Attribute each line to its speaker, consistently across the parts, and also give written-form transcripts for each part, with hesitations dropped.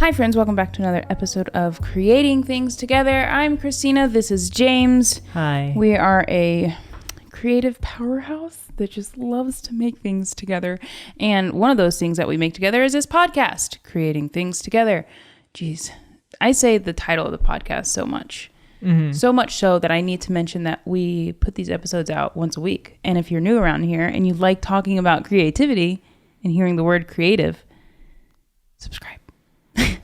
Speaker 1: Hi friends, welcome back to another episode of Creating Things Together. I'm Christina, this is James.
Speaker 2: Hi.
Speaker 1: We are a creative powerhouse that just loves to make things together. And one of those things that we make together is this podcast, Creating Things Together. Jeez, I say the title of the podcast so much. So much so that I need to mention that we put these episodes out once a week. And if you're new around here and you like talking about creativity and hearing the word creative, subscribe.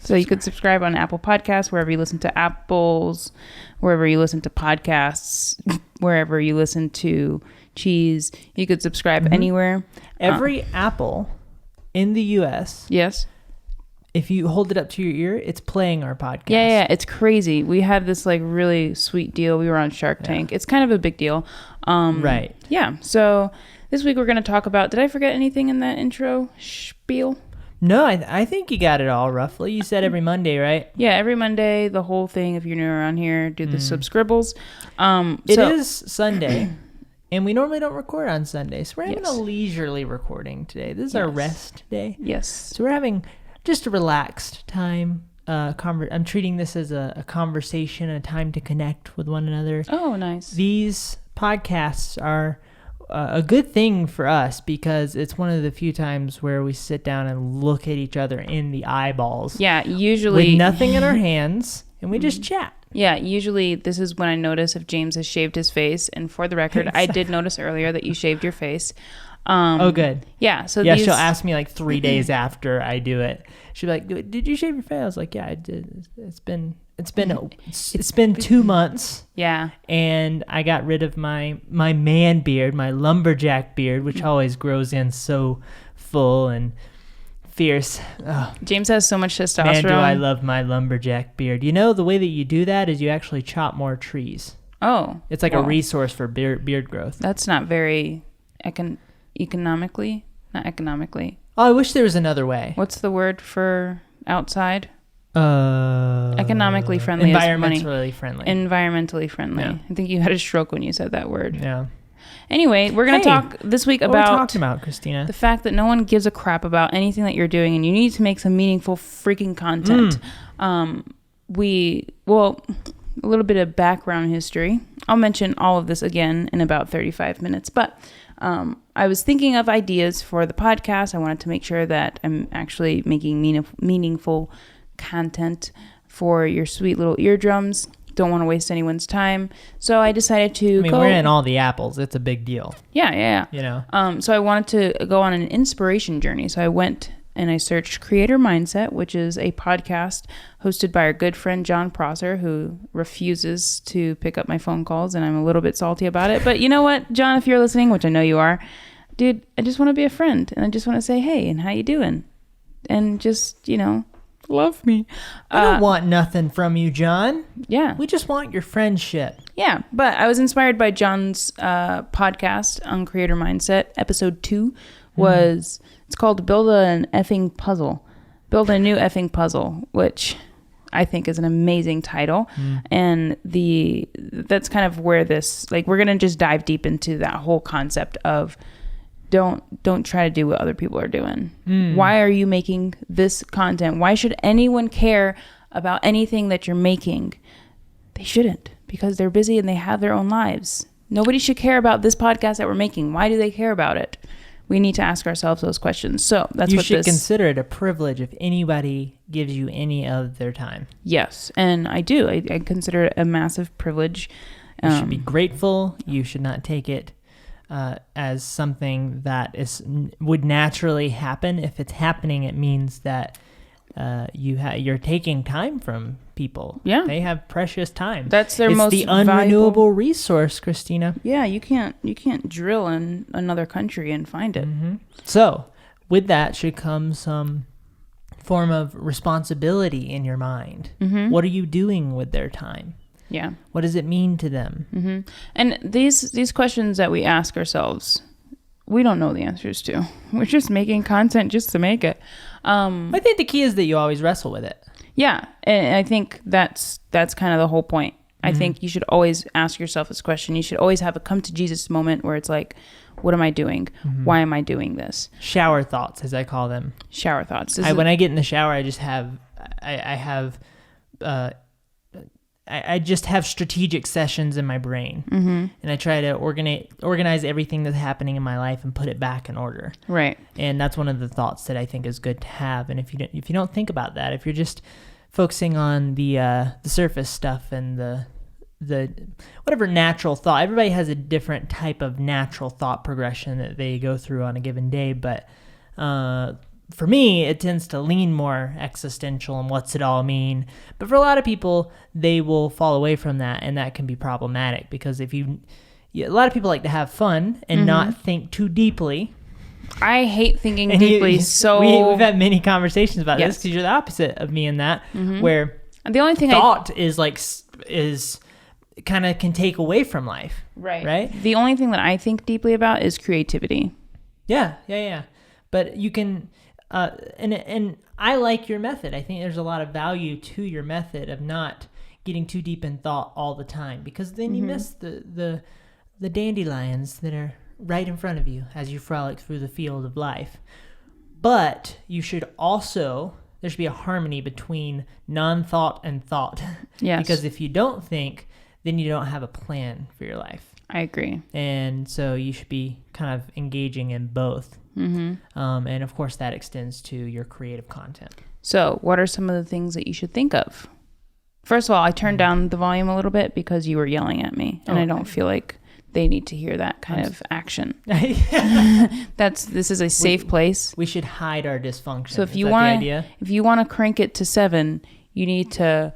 Speaker 1: So you could subscribe on Apple Podcasts, wherever you listen to apples, wherever you listen to podcasts, wherever you listen to cheese. You could subscribe anywhere.
Speaker 2: Every apple in the U.S.
Speaker 1: Yes.
Speaker 2: If you hold it up to your ear, it's playing our podcast.
Speaker 1: Yeah, it's crazy. We had this like really sweet deal. We were on Shark Tank. It's kind of a big deal.
Speaker 2: Right.
Speaker 1: Yeah. So this week we're going to talk about, did I forget anything in that intro spiel?
Speaker 2: No, I think you got it all roughly. You said every Monday, right?
Speaker 1: Yeah, every Monday, the whole thing. If you're new around here, do the subscribbles.
Speaker 2: It is Sunday, and we normally don't record on Sunday, so we're having a leisurely recording today. This is our rest day.
Speaker 1: Yes.
Speaker 2: So we're having just a relaxed time. I'm treating this as a conversation, a time to connect with one another.
Speaker 1: Oh, nice.
Speaker 2: These podcasts are a good thing for us because it's one of the few times where we sit down and look at each other in the eyeballs.
Speaker 1: Yeah, usually
Speaker 2: with nothing in our hands, and we just chat.
Speaker 1: Yeah, usually this is when I notice if James has shaved his face. And for the record, I did notice earlier that you shaved your face.
Speaker 2: Oh, good.
Speaker 1: Yeah. So
Speaker 2: yeah, she'll ask me like 3 days after I do it. She'll be like, "Did you shave your face?" I was like, "Yeah, I did." It's been 2 months.
Speaker 1: Yeah.
Speaker 2: And I got rid of my man beard, my lumberjack beard, which always grows in so full and fierce. Oh,
Speaker 1: James has so much testosterone.
Speaker 2: man, do I love my lumberjack beard. You know, the way that you do that is you actually chop more trees.
Speaker 1: Oh.
Speaker 2: It's like a resource for beard growth.
Speaker 1: That's not very economically. Not economically.
Speaker 2: Oh, I wish there was another way.
Speaker 1: What's the word for outside? Economically friendly.
Speaker 2: Environmentally friendly.
Speaker 1: Environmentally friendly.
Speaker 2: Yeah.
Speaker 1: I think you had a stroke when you said that word.
Speaker 2: Yeah.
Speaker 1: Anyway, we're going to talk this week about...
Speaker 2: What are we talking about, Christina?
Speaker 1: The fact that no one gives a crap about anything that you're doing and you need to make some meaningful freaking content. A little bit of background history. I'll mention all of this again in about 35 minutes, but I was thinking of ideas for the podcast. I wanted to make sure that I'm actually making meaningful content for your sweet little eardrums. Don't want to waste anyone's time. So I decided to
Speaker 2: we're in all the apples. It's a big deal.
Speaker 1: Yeah.
Speaker 2: You know?
Speaker 1: So I wanted to go on an inspiration journey. So I went and I searched Creator Mindset, which is a podcast hosted by our good friend John Prosser, who refuses to pick up my phone calls, and I'm a little bit salty about it. But you know what, John, if you're listening, which I know you are, dude, I just want to be a friend, and I just want to say, hey, and how you doing? And just, love me.
Speaker 2: I don't want nothing from you, John.
Speaker 1: Yeah.
Speaker 2: We just want your friendship.
Speaker 1: Yeah, but I was inspired by John's podcast on Creator Mindset. Episode 2 was... It's called Build a new effing puzzle, which I think is an amazing title. And that's kind of where this, we're going to just dive deep into that whole concept of don't try to do what other people are doing. Why are you making this content? Why should anyone care about anything that you're making? They shouldn't, because they're busy and they have their own lives. Nobody should care about this podcast that we're making. Why do they care about it? We need to ask ourselves those questions. So that's
Speaker 2: you
Speaker 1: what
Speaker 2: should consider it a privilege if anybody gives you any of their time.
Speaker 1: Yes, and I do. I consider it a massive privilege.
Speaker 2: You should be grateful. You should not take it as something that would naturally happen. If it's happening, it means that you're taking time from people.
Speaker 1: Yeah,
Speaker 2: they have precious time.
Speaker 1: That's their most
Speaker 2: the unrenewable resource, Christina.
Speaker 1: Yeah, you can't drill in another country and find it.
Speaker 2: So with that should come some form of responsibility in your mind. What are you doing with their time?
Speaker 1: Yeah.
Speaker 2: What does it mean to them?
Speaker 1: And these questions that we ask ourselves, we don't know the answers to. We're just making content just to make it.
Speaker 2: I think the key is that you always wrestle with it.
Speaker 1: Yeah, and I think that's kind of the whole point. I think you should always ask yourself this question. You should always have a come to Jesus moment where it's like, what am I doing? Why am I doing this?
Speaker 2: Shower thoughts, as I call them.
Speaker 1: Shower thoughts.
Speaker 2: When I get in the shower, I just have I have I just have strategic sessions in my brain, and I try to organize everything that's happening in my life and put it back in order.
Speaker 1: Right.
Speaker 2: And that's one of the thoughts that I think is good to have. And if you don't think about that, if you're just focusing on the surface stuff and the whatever natural thought, everybody has a different type of natural thought progression that they go through on a given day. But for me, it tends to lean more existential and what's it all mean. But for a lot of people, they will fall away from that, and that can be problematic because a lot of people like to have fun and not think too deeply.
Speaker 1: I hate thinking deeply.
Speaker 2: We've had many conversations about this because you're the opposite of me in that, where
Speaker 1: the only thing
Speaker 2: thought is kind of can take away from life. Right.
Speaker 1: The only thing that I think deeply about is creativity.
Speaker 2: Yeah. But you can, and I like your method. I think there's a lot of value to your method of not getting too deep in thought all the time, because then you miss the dandelions that are right in front of you as you frolic through the field of life. But you should also, there should be a harmony between non-thought and thought.
Speaker 1: Yes.
Speaker 2: Because if you don't think, then you don't have a plan for your life.
Speaker 1: I agree.
Speaker 2: And so you should be kind of engaging in both. And of course that extends to your creative content.
Speaker 1: So what are some of the things that you should think of? First of all, I turned down the volume a little bit because you were yelling at me, and I don't feel like they need to hear that kind of action. This is a safe place.
Speaker 2: We should hide our dysfunction.
Speaker 1: So if you want to crank it to 7, you need to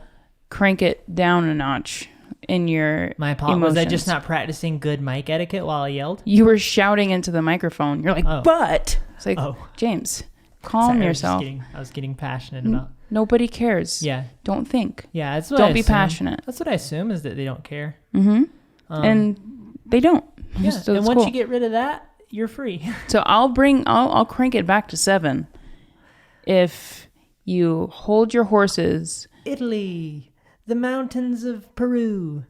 Speaker 1: crank it down a notch in your
Speaker 2: My apologies.
Speaker 1: emotions.
Speaker 2: Was I just not practicing good mic etiquette while I yelled?
Speaker 1: You were shouting into the microphone. You're like, but it's like, James, calm yourself.
Speaker 2: I was getting passionate about.
Speaker 1: Nobody cares.
Speaker 2: Yeah.
Speaker 1: Don't think.
Speaker 2: Yeah, that's what
Speaker 1: Don't
Speaker 2: I
Speaker 1: be
Speaker 2: assume.
Speaker 1: passionate.
Speaker 2: That's what I assume, is that they don't care.
Speaker 1: And they don't.
Speaker 2: Yeah.
Speaker 1: So
Speaker 2: and
Speaker 1: it's
Speaker 2: once
Speaker 1: cool.
Speaker 2: you get rid of that, you're free.
Speaker 1: So I'll crank it back to 7 if you hold your horses.
Speaker 2: Italy, the mountains of Peru.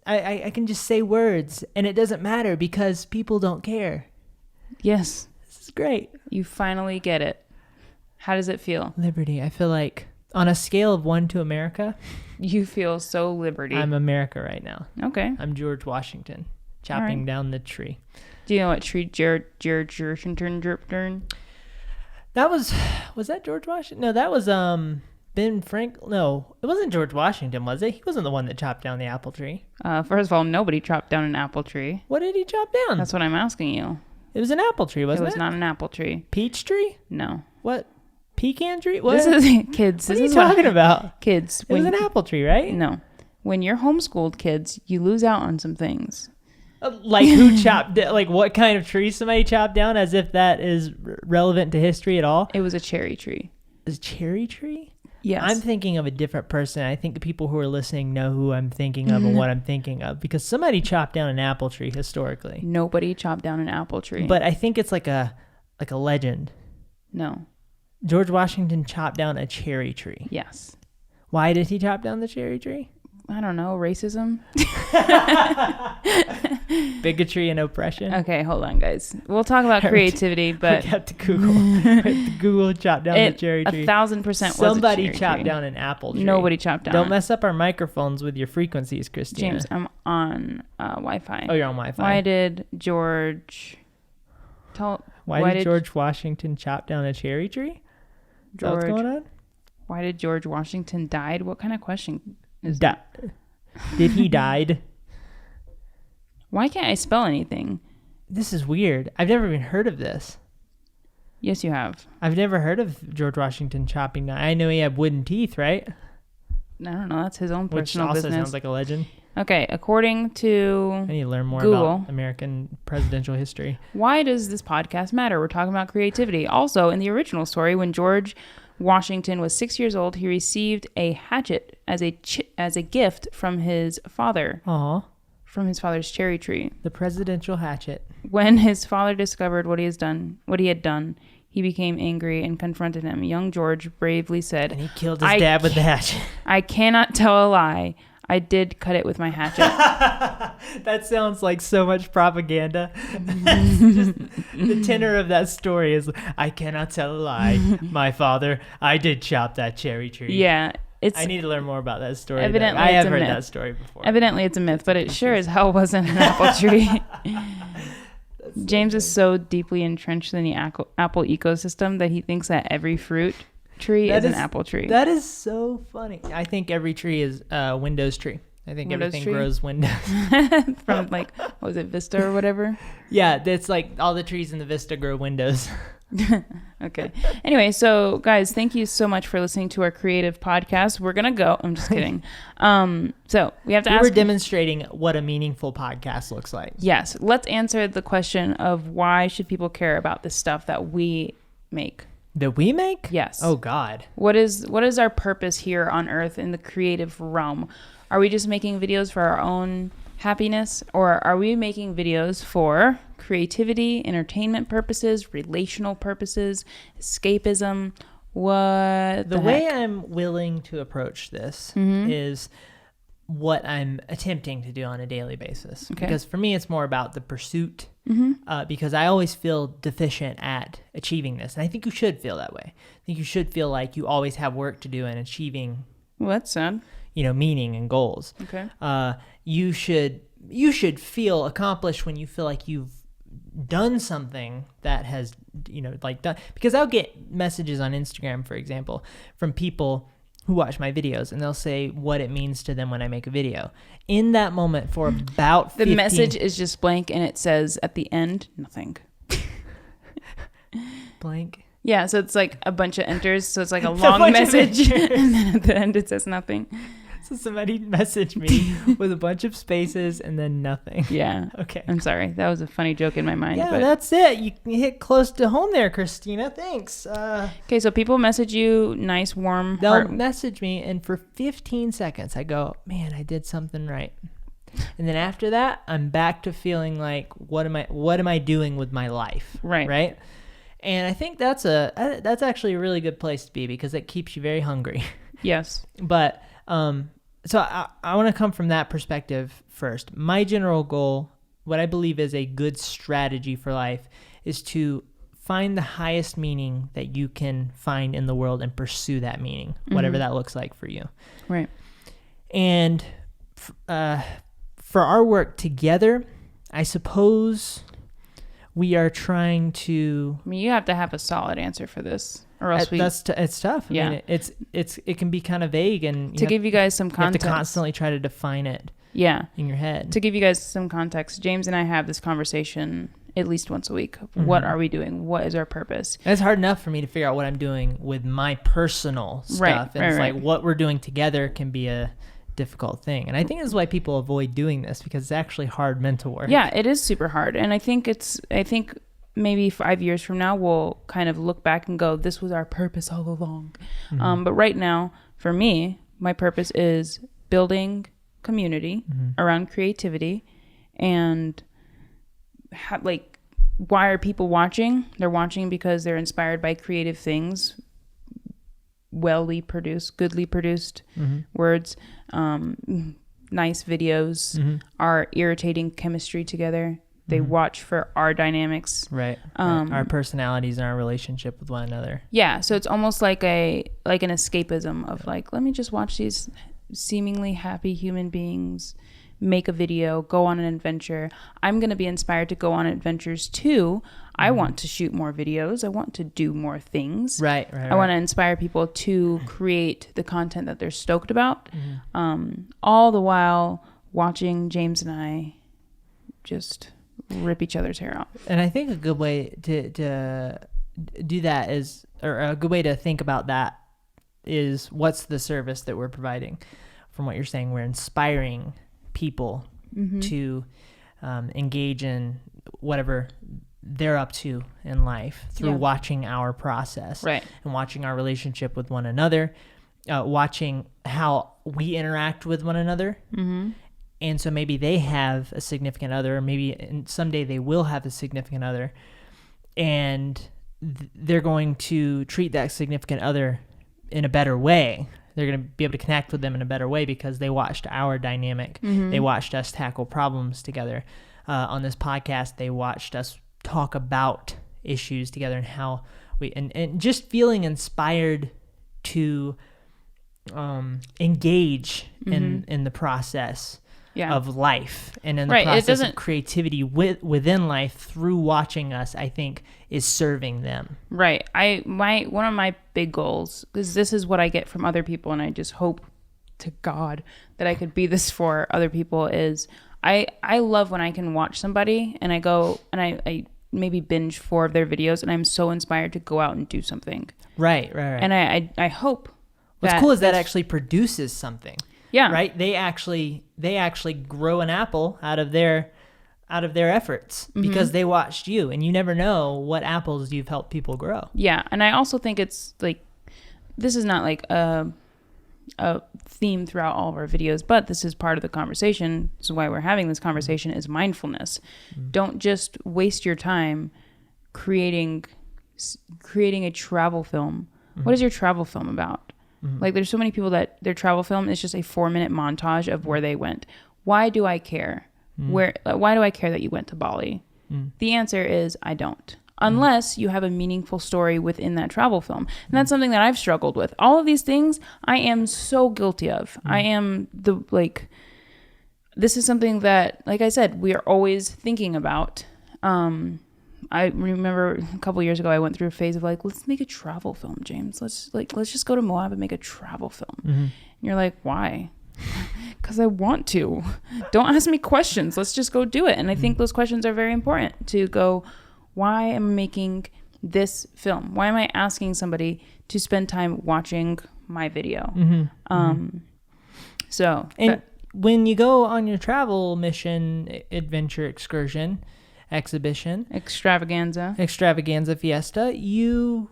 Speaker 2: I can just say words, and it doesn't matter because people don't care.
Speaker 1: Yes.
Speaker 2: This is great.
Speaker 1: You finally get it. How does it feel?
Speaker 2: Liberty. I feel like on a scale of 1 to America,
Speaker 1: You feel so liberty.
Speaker 2: I'm America right now.
Speaker 1: Okay.
Speaker 2: I'm George Washington chopping down the tree.
Speaker 1: Do you know what tree George Washington?
Speaker 2: That was that George Washington? No, that was Ben Frank. No, it wasn't George Washington, was it? He wasn't the one that chopped down the apple tree.
Speaker 1: First of all, nobody chopped down an apple tree.
Speaker 2: What did he chop down?
Speaker 1: That's what I'm asking you.
Speaker 2: It was an apple tree, wasn't it?
Speaker 1: It was not an apple tree.
Speaker 2: Peach tree?
Speaker 1: No.
Speaker 2: What? Pecan tree? What?
Speaker 1: This is kids.
Speaker 2: What are you talking about?
Speaker 1: Kids.
Speaker 2: It was an apple tree, right?
Speaker 1: No. When you're homeschooled, kids, you lose out on some things.
Speaker 2: Like who chopped? Like what kind of tree somebody chopped down? As if that is relevant to history at all.
Speaker 1: It was a cherry tree.
Speaker 2: Is a cherry tree?
Speaker 1: Yes.
Speaker 2: I'm thinking of a different person. I think the people who are listening know who I'm thinking of and what I'm thinking of, because somebody chopped down an apple tree historically.
Speaker 1: Nobody chopped down an apple tree.
Speaker 2: But I think it's like a legend.
Speaker 1: No.
Speaker 2: George Washington chopped down a cherry tree.
Speaker 1: Yes.
Speaker 2: Why did he chop down the cherry tree?
Speaker 1: I don't know. Racism?
Speaker 2: Bigotry and oppression.
Speaker 1: Okay, hold on, guys. We'll talk about creativity, but
Speaker 2: we have to Google. Google chopped down the cherry tree.
Speaker 1: 1,000% was
Speaker 2: Somebody
Speaker 1: a cherry
Speaker 2: chopped
Speaker 1: tree.
Speaker 2: down an apple tree.
Speaker 1: Nobody chopped down.
Speaker 2: Don't mess up our microphones with your frequencies, Christina.
Speaker 1: James, I'm on Wi-Fi.
Speaker 2: Oh, you're on Wi-Fi.
Speaker 1: Why did George...
Speaker 2: Why did George Washington chop down a cherry tree? Is that what's going on?
Speaker 1: Why did George Washington died? What kind of question is that?
Speaker 2: Did he died?
Speaker 1: Why can't I spell anything?
Speaker 2: This is weird. I've never even heard of this.
Speaker 1: Yes, you have.
Speaker 2: I've never heard of George Washington chopping down. I know he had wooden teeth, right?
Speaker 1: I don't know. That's his own personal business.
Speaker 2: Which also sounds like a legend.
Speaker 1: Okay, according to
Speaker 2: I need to learn more
Speaker 1: Google,
Speaker 2: about American presidential history.
Speaker 1: Why does this podcast matter? We're talking about creativity. Also, in the original story, when George Washington was 6 years old, he received a hatchet as a gift from his father.
Speaker 2: Aww.
Speaker 1: From his father's cherry tree.
Speaker 2: The presidential hatchet.
Speaker 1: When his father discovered what he had done, he became angry and confronted him. Young George bravely said,
Speaker 2: and he killed his dad with the hatchet.
Speaker 1: I cannot tell a lie. I did cut it with my hatchet.
Speaker 2: That sounds like so much propaganda. Just the tenor of that story is, I cannot tell a lie. My father, I did chop that cherry tree.
Speaker 1: Yeah.
Speaker 2: I need to learn more about that story.
Speaker 1: Evidently,
Speaker 2: I
Speaker 1: it's
Speaker 2: have
Speaker 1: a
Speaker 2: heard
Speaker 1: myth.
Speaker 2: that story before.
Speaker 1: Evidently, it's a myth, but it sure as hell wasn't an apple tree. James is so deeply entrenched in the apple ecosystem that he thinks that every fruit tree is an apple tree.
Speaker 2: That is so funny. I think every tree is a Windows tree. I think
Speaker 1: Windows
Speaker 2: everything
Speaker 1: tree?
Speaker 2: grows windows.
Speaker 1: From like, what was it, Vista or whatever?
Speaker 2: Yeah, it's like all the trees in the Vista grow windows.
Speaker 1: Okay. Anyway, so guys, thank you so much for listening to our creative podcast. We're gonna go. I'm just kidding. So we have to ask.
Speaker 2: We're demonstrating what a meaningful podcast looks like.
Speaker 1: Yes. Let's answer the question of why should people care about the stuff that we make?
Speaker 2: That we make?
Speaker 1: Yes.
Speaker 2: Oh God.
Speaker 1: What is our purpose here on Earth in the creative realm? Are we just making videos for our own happiness, or are we making videos for creativity, entertainment purposes, relational purposes, escapism? What
Speaker 2: the way I'm willing to approach this is what I'm attempting to do on a daily basis.
Speaker 1: Okay.
Speaker 2: Because for me, it's more about the pursuit, because I always feel deficient at achieving this. And I think you should feel that way. I think you should feel like you always have work to do in achieving,
Speaker 1: Well, that's sad.
Speaker 2: meaning and goals.
Speaker 1: Okay.
Speaker 2: You should feel accomplished when you feel like you've done something that has, done. Because I'll get messages on Instagram, for example, from people who watch my videos, and they'll say what it means to them when I make a video. In that moment, for about 15...
Speaker 1: The message is just blank, and it says at the end, nothing.
Speaker 2: Blank?
Speaker 1: Yeah, so it's like a bunch of enters, so it's like a long message, and then at the end it says nothing.
Speaker 2: So somebody messaged me with a bunch of spaces and then nothing.
Speaker 1: Yeah.
Speaker 2: Okay.
Speaker 1: I'm sorry. That was a funny joke in my mind.
Speaker 2: Yeah,
Speaker 1: but...
Speaker 2: that's it. You hit close to home there, Christina. Thanks.
Speaker 1: Okay, so people message you nice, warm
Speaker 2: They'll
Speaker 1: heart.
Speaker 2: message me, and for 15 seconds, I go, man, I did something right. And then after that, I'm back to feeling like, what am I doing with my life?
Speaker 1: Right.
Speaker 2: And I think that's actually a really good place to be, because it keeps you very hungry.
Speaker 1: Yes.
Speaker 2: But so I want to come from that perspective first. My general goal, what I believe is a good strategy for life, is to find the highest meaning that you can find in the world and pursue that meaning, whatever that looks like for you.
Speaker 1: Right.
Speaker 2: And for our work together, I suppose we are trying to...
Speaker 1: I mean, you have to have a solid answer for this, or else
Speaker 2: it's tough.
Speaker 1: Yeah.
Speaker 2: I mean, it can be kind of vague, and
Speaker 1: to give you guys some
Speaker 2: you have
Speaker 1: context.
Speaker 2: to constantly try to define it.
Speaker 1: Yeah.
Speaker 2: In your head.
Speaker 1: To give you guys some context, James and I have this conversation at least once a week. What are we doing? What is our purpose?
Speaker 2: And it's hard enough for me to figure out what I'm doing with my personal stuff. And it's like what we're doing together can be a difficult thing. And I think that's why people avoid doing this, because it's actually hard mental work.
Speaker 1: Yeah, it is super hard. And I think maybe 5 years from now, we'll kind of look back and go, this was our purpose all along. But right now, for me, my purpose is building community around creativity. And why are people watching? They're watching because they're inspired by creative things, goodly produced words, nice videos, our irritating chemistry together. They watch for our dynamics.
Speaker 2: Right. Our personalities and our relationship with one another.
Speaker 1: Yeah. So it's almost like an escapism of like, let me just watch these seemingly happy human beings make a video, go on an adventure. I'm going to be inspired to go on adventures too. I want to shoot more videos. I want to do more things.
Speaker 2: Right.
Speaker 1: I want to inspire people to create the content that they're stoked about. All the while watching James and I just rip each other's hair out.
Speaker 2: And I think a good way to do that is, or a good way to think about that is, what's the service that we're providing? From what you're saying, we're inspiring people to engage in whatever they're up to in life through watching our process,
Speaker 1: right,
Speaker 2: and watching our relationship with one another, watching how we interact with one another. And so maybe they have a significant other, maybe someday they will have a significant other, and they're going to treat that significant other in a better way They're going to be able to connect with them in a better way because they watched our dynamic. They watched us tackle problems together. On this podcast, they watched us talk about issues together and how we, and just feeling inspired to engage in the process of life and in the process of creativity within life through watching us, I think, is serving them.
Speaker 1: Right. One of my big goals, because this is what I get from other people, and I just hope to God that I could be this for other people, is I love when I can watch somebody and I go and I maybe binge 4 of their videos and I'm so inspired to go out and do something. Right. And I hope.
Speaker 2: What's cool is that actually produces something.
Speaker 1: Yeah.
Speaker 2: Right? They actually grow an apple out of their efforts because they watched you, and you never know what apples you've helped people grow.
Speaker 1: Yeah. And I also think it's like, this is not like a theme throughout all of our videos, but this is part of the conversation. This is why we're having this conversation, is mindfulness. Don't just waste your time creating a travel film. What is your travel film about? Like, there's so many people that their travel film is just a 4-minute montage of where they went. Why do I care? Why do I care that you went to Bali? The answer is I don't. Unless you have a meaningful story within that travel film. And that's something that I've struggled with. All of these things I am so guilty of. I am this is something that, like I said, we are always thinking about. I remember a couple years ago, I went through a phase of like, let's make a travel film, James. Let's just go to Moab and make a travel film. And you're like, why? Because I want to. Don't ask me questions. Let's just go do it. And I think those questions are very important to go, why am I making this film? Why am I asking somebody to spend time watching my video?
Speaker 2: When you go on your travel mission, adventure, excursion, exhibition,
Speaker 1: extravaganza,
Speaker 2: fiesta, you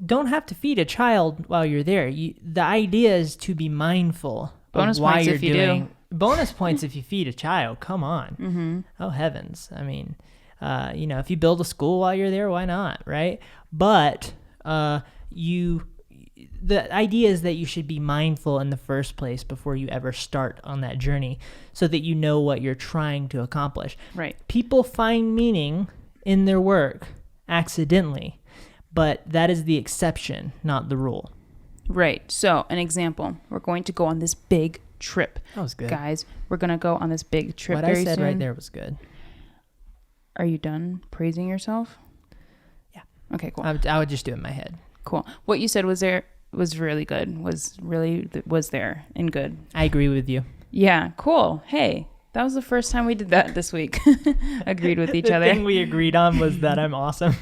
Speaker 2: don't have to feed a child while you're there. The idea is to be mindful of why you're doing. Bonus points if you feed a child. Come on. Oh heavens. I mean, if you build a school while you're there, why not, right? But the idea is that you should be mindful in the first place before you ever start on that journey, so that you know what you're trying to accomplish.
Speaker 1: Right.
Speaker 2: People find meaning in their work accidentally, but that is the exception, not the rule.
Speaker 1: Right. So, an example, we're going to go on this big trip.
Speaker 2: That was good.
Speaker 1: Guys, we're going to go on this big trip
Speaker 2: What
Speaker 1: very
Speaker 2: I said
Speaker 1: soon.
Speaker 2: right there was good.
Speaker 1: Are you done praising yourself?
Speaker 2: Yeah.
Speaker 1: Okay, cool.
Speaker 2: I would just do it in my head.
Speaker 1: Cool. What you said was really good. Was there and good.
Speaker 2: I agree with you.
Speaker 1: Yeah, cool. Hey, that was the first time we did that this week. Agreed with each other.
Speaker 2: The thing we agreed on was that I'm awesome.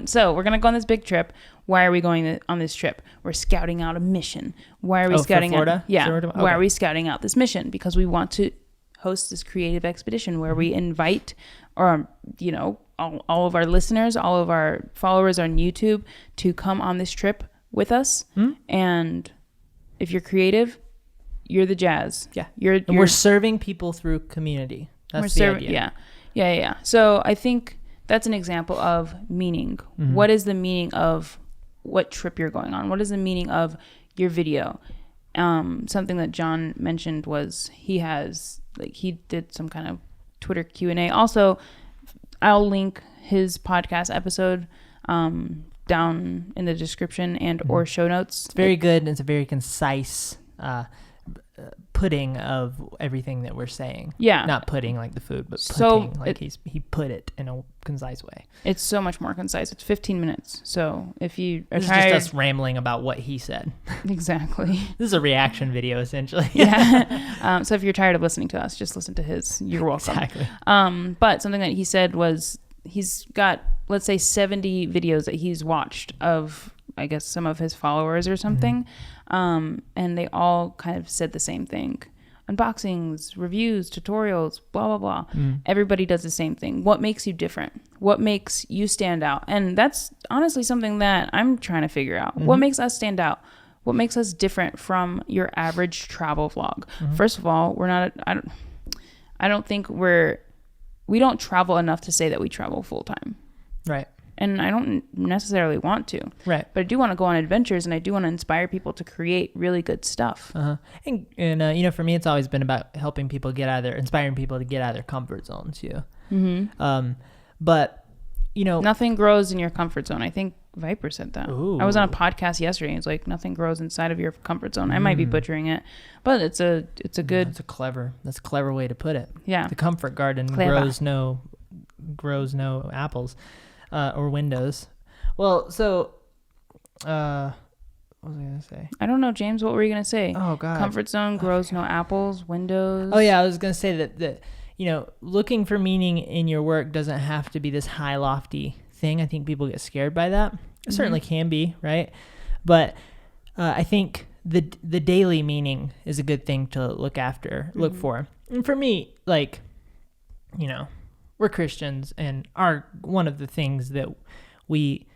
Speaker 1: So we're going to go on this big trip. Why are we going on this trip? We're scouting out a mission. Why are we scouting
Speaker 2: for Florida?
Speaker 1: out? Yeah.
Speaker 2: Okay.
Speaker 1: Why are we scouting out this mission? Because we want to host this creative expedition where we invite, or all of our listeners, all of our followers on YouTube to come on this trip with us. And if you're creative, you're the jazz.
Speaker 2: Yeah. We're serving people through community. That's the idea.
Speaker 1: Yeah. So I think that's an example of meaning. What is the meaning of what trip you're going on? What is the meaning of your video? Something that John mentioned was he did some kind of Twitter Q&A. Also, I'll link his podcast episode down in the description and or show notes.
Speaker 2: It's very good, and it's a very concise putting of everything that we're saying.
Speaker 1: Yeah.
Speaker 2: Not putting like the food, but putting he put it in a concise way.
Speaker 1: It's so much more concise. It's 15 minutes. So if you are
Speaker 2: This
Speaker 1: tired...
Speaker 2: is just us rambling about what he said.
Speaker 1: Exactly.
Speaker 2: This is a reaction video, essentially.
Speaker 1: Yeah. So if you're tired of listening to us, just listen to his. You're welcome.
Speaker 2: Exactly.
Speaker 1: But something that he said was he's got, let's say, 70 videos that he's watched of, I guess, some of his followers or something. And they all kind of said the same thing. Unboxings, reviews, tutorials, blah, blah, blah. Everybody does the same thing. What makes you different? What makes you stand out? And that's honestly something that I'm trying to figure out. What makes us stand out? What makes us different from your average travel vlog? First of all, we're not, I don't think we don't travel enough to say that we travel full time.
Speaker 2: Right.
Speaker 1: And I don't necessarily want to.
Speaker 2: Right.
Speaker 1: But I do want to go on adventures, and I do want to inspire people to create really good stuff.
Speaker 2: And you know, for me, it's always been about helping people inspiring people to get out of their comfort zones too. But you know,
Speaker 1: nothing grows in your comfort zone. I think Viper said that.
Speaker 2: Ooh.
Speaker 1: I was on a podcast yesterday, and it's like nothing grows inside of your comfort zone. I might be butchering it, but it's a good.
Speaker 2: That's a clever way to put it.
Speaker 1: Yeah.
Speaker 2: The comfort garden grows no apples, or windows. Well, so, what was I gonna say?
Speaker 1: I don't know, James. What were you gonna say?
Speaker 2: Oh God.
Speaker 1: Comfort zone grows no apples, windows.
Speaker 2: Oh yeah, I was gonna say that you know, looking for meaning in your work doesn't have to be this high lofty thing. I think people get scared by that. It certainly can be, right? But I think the daily meaning is a good thing to look for. And for me, like, you know, we're Christians, and one of the things that we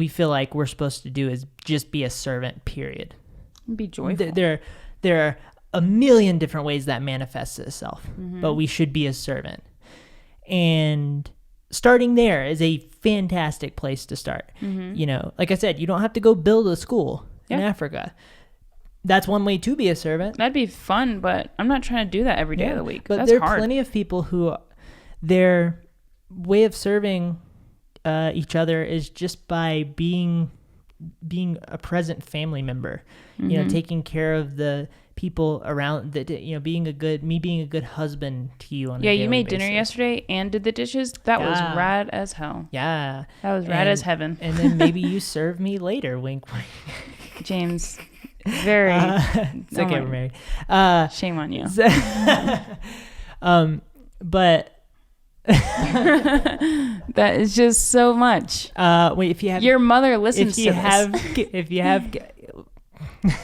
Speaker 2: feel like we're supposed to do is just be a servant, period.
Speaker 1: Be joyful.
Speaker 2: There are a million different ways that manifests itself, but we should be a servant. And starting there is a fantastic place to start. You know, like I said, you don't have to go build a school in Africa. That's one way to be a servant.
Speaker 1: That'd be fun, but I'm not trying to do that every day of the week.
Speaker 2: But
Speaker 1: That's
Speaker 2: there are
Speaker 1: hard.
Speaker 2: plenty of people who their way of serving each other is just by being a present family member, you know, taking care of the people around that, you know, being a good husband to you on a daily
Speaker 1: you made
Speaker 2: basis.
Speaker 1: dinner yesterday and did the dishes. That was rad as hell.
Speaker 2: Yeah.
Speaker 1: That was rad as heaven.
Speaker 2: And then maybe you serve me later, wink wink.
Speaker 1: James, very
Speaker 2: it's okay, we're married.
Speaker 1: Shame on you.
Speaker 2: But
Speaker 1: that is just so much.
Speaker 2: Wait, if you have
Speaker 1: your mother listens to this.
Speaker 2: If you have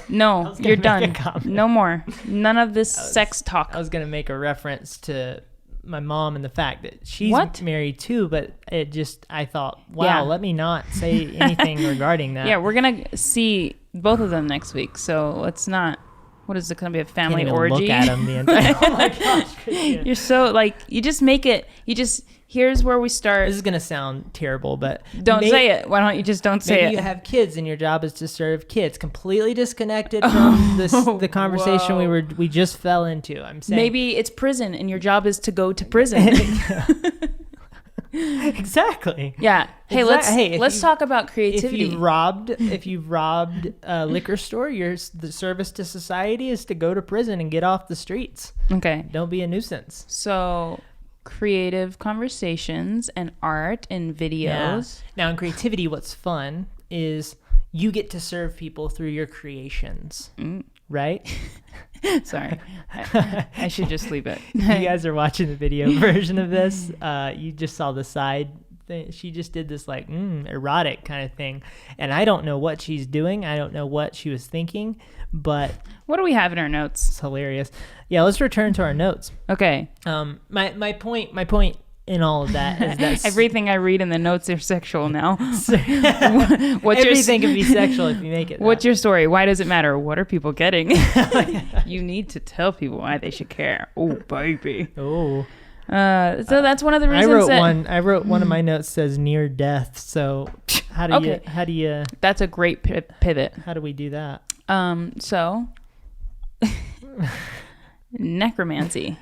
Speaker 1: no, you're done. No more. None of this sex talk.
Speaker 2: I was gonna make a reference to my mom and the fact that she's married too, but I thought, wow, let me not say anything regarding that.
Speaker 1: Yeah, we're gonna see both of them next week, so let's not. What is it going to be, a family
Speaker 2: Can't even
Speaker 1: orgy?
Speaker 2: Look at them the entire. Oh my gosh, Christina.
Speaker 1: You're so like, you just make it. Here's where we start.
Speaker 2: This is gonna sound terrible, but
Speaker 1: don't say it. Why don't you just don't say it?
Speaker 2: Maybe you have kids, and your job is to serve kids. Completely disconnected from the conversation we just fell into. I'm saying
Speaker 1: maybe it's prison, and your job is to go to prison.
Speaker 2: Exactly.
Speaker 1: Yeah. Hey, let's talk about creativity.
Speaker 2: If you've robbed a liquor store, the service to society is to go to prison and get off the streets.
Speaker 1: Okay.
Speaker 2: Don't be a nuisance.
Speaker 1: So, creative conversations and art and videos.
Speaker 2: Yeah. Now, in creativity, what's fun is you get to serve people through your creations, right?
Speaker 1: Sorry. I should just leave it.
Speaker 2: You guys are watching the video version of this. You just saw the side thing. She just did this like erotic kind of thing. And I don't know what she's doing. I don't know what she was thinking, but
Speaker 1: what do we have in our notes?
Speaker 2: It's hilarious. Yeah, let's return to our notes.
Speaker 1: Okay.
Speaker 2: My point in all of that is that
Speaker 1: everything I read in the notes are sexual now.
Speaker 2: Everything can be sexual if you make it.
Speaker 1: What's your story? Why does it matter? What are people getting? You need to tell people why they should care. Oh, baby.
Speaker 2: Oh.
Speaker 1: So that's one of the reasons
Speaker 2: I wrote one of my notes says near death. So how do you?
Speaker 1: That's a great pivot.
Speaker 2: How do we do that?
Speaker 1: So necromancy.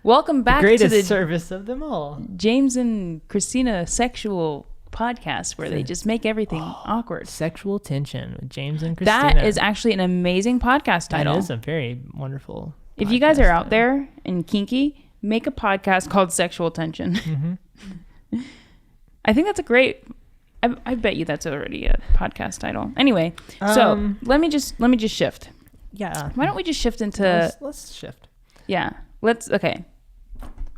Speaker 1: Welcome back
Speaker 2: to the
Speaker 1: service
Speaker 2: of them all.
Speaker 1: James and Christina sexual podcast where they just make everything awkward.
Speaker 2: Sexual tension with James and Christina.
Speaker 1: That is actually an amazing podcast title.
Speaker 2: That is a very wonderful
Speaker 1: If you guys are out there and kinky, make a podcast called Sexual Tension. Mm-hmm. I think that's a great... I bet you that's already a podcast title. Anyway, so let me just shift.
Speaker 2: Yeah.
Speaker 1: Why don't we just shift into...
Speaker 2: Let's shift.
Speaker 1: Yeah. Okay.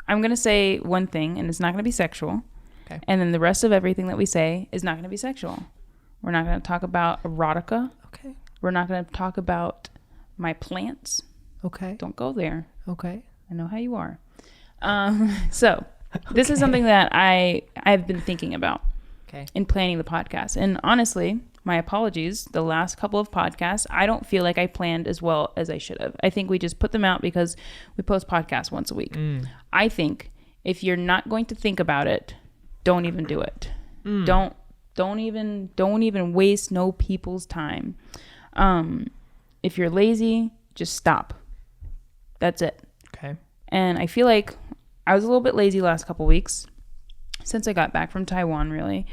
Speaker 1: I'm going to say one thing, and it's not going to be sexual.
Speaker 2: Okay.
Speaker 1: And then the rest of everything that we say is not going to be sexual. We're not going to talk about erotica.
Speaker 2: Okay.
Speaker 1: We're not going to talk about my plants.
Speaker 2: Okay.
Speaker 1: Don't go there.
Speaker 2: Okay.
Speaker 1: I know how you are. So this is something that I've been thinking about in planning the podcast. And honestly, my apologies, the last couple of podcasts, I don't feel like I planned as well as I should have. I think we just put them out because we post podcasts once a week. I think If you're not going to think about it, don't even do it. Don't even waste no people's time. If you're lazy, just stop. That's it.
Speaker 2: Okay.
Speaker 1: And I feel like I was a little bit lazy last couple weeks since I got back from Taiwan, really.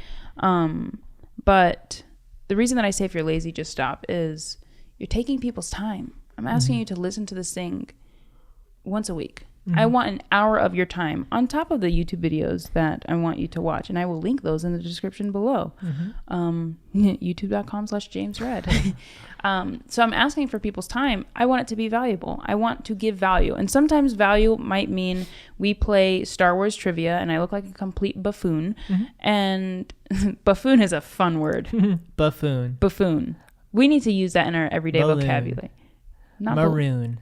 Speaker 1: But the reason that I say if you're lazy, just stop is you're taking people's time. I'm asking you to listen to this thing once a week. I want an hour of your time on top of the YouTube videos that I want you to watch. And I will link those in the description below. YouTube.com/JamesRed. So I'm asking for people's time. I want it to be valuable. I want to give value. And sometimes value might mean we play Star Wars trivia and I look like a complete buffoon. And buffoon is a fun word. Buffoon. We need to use that in our everyday vocabulary. Not
Speaker 2: Maroon.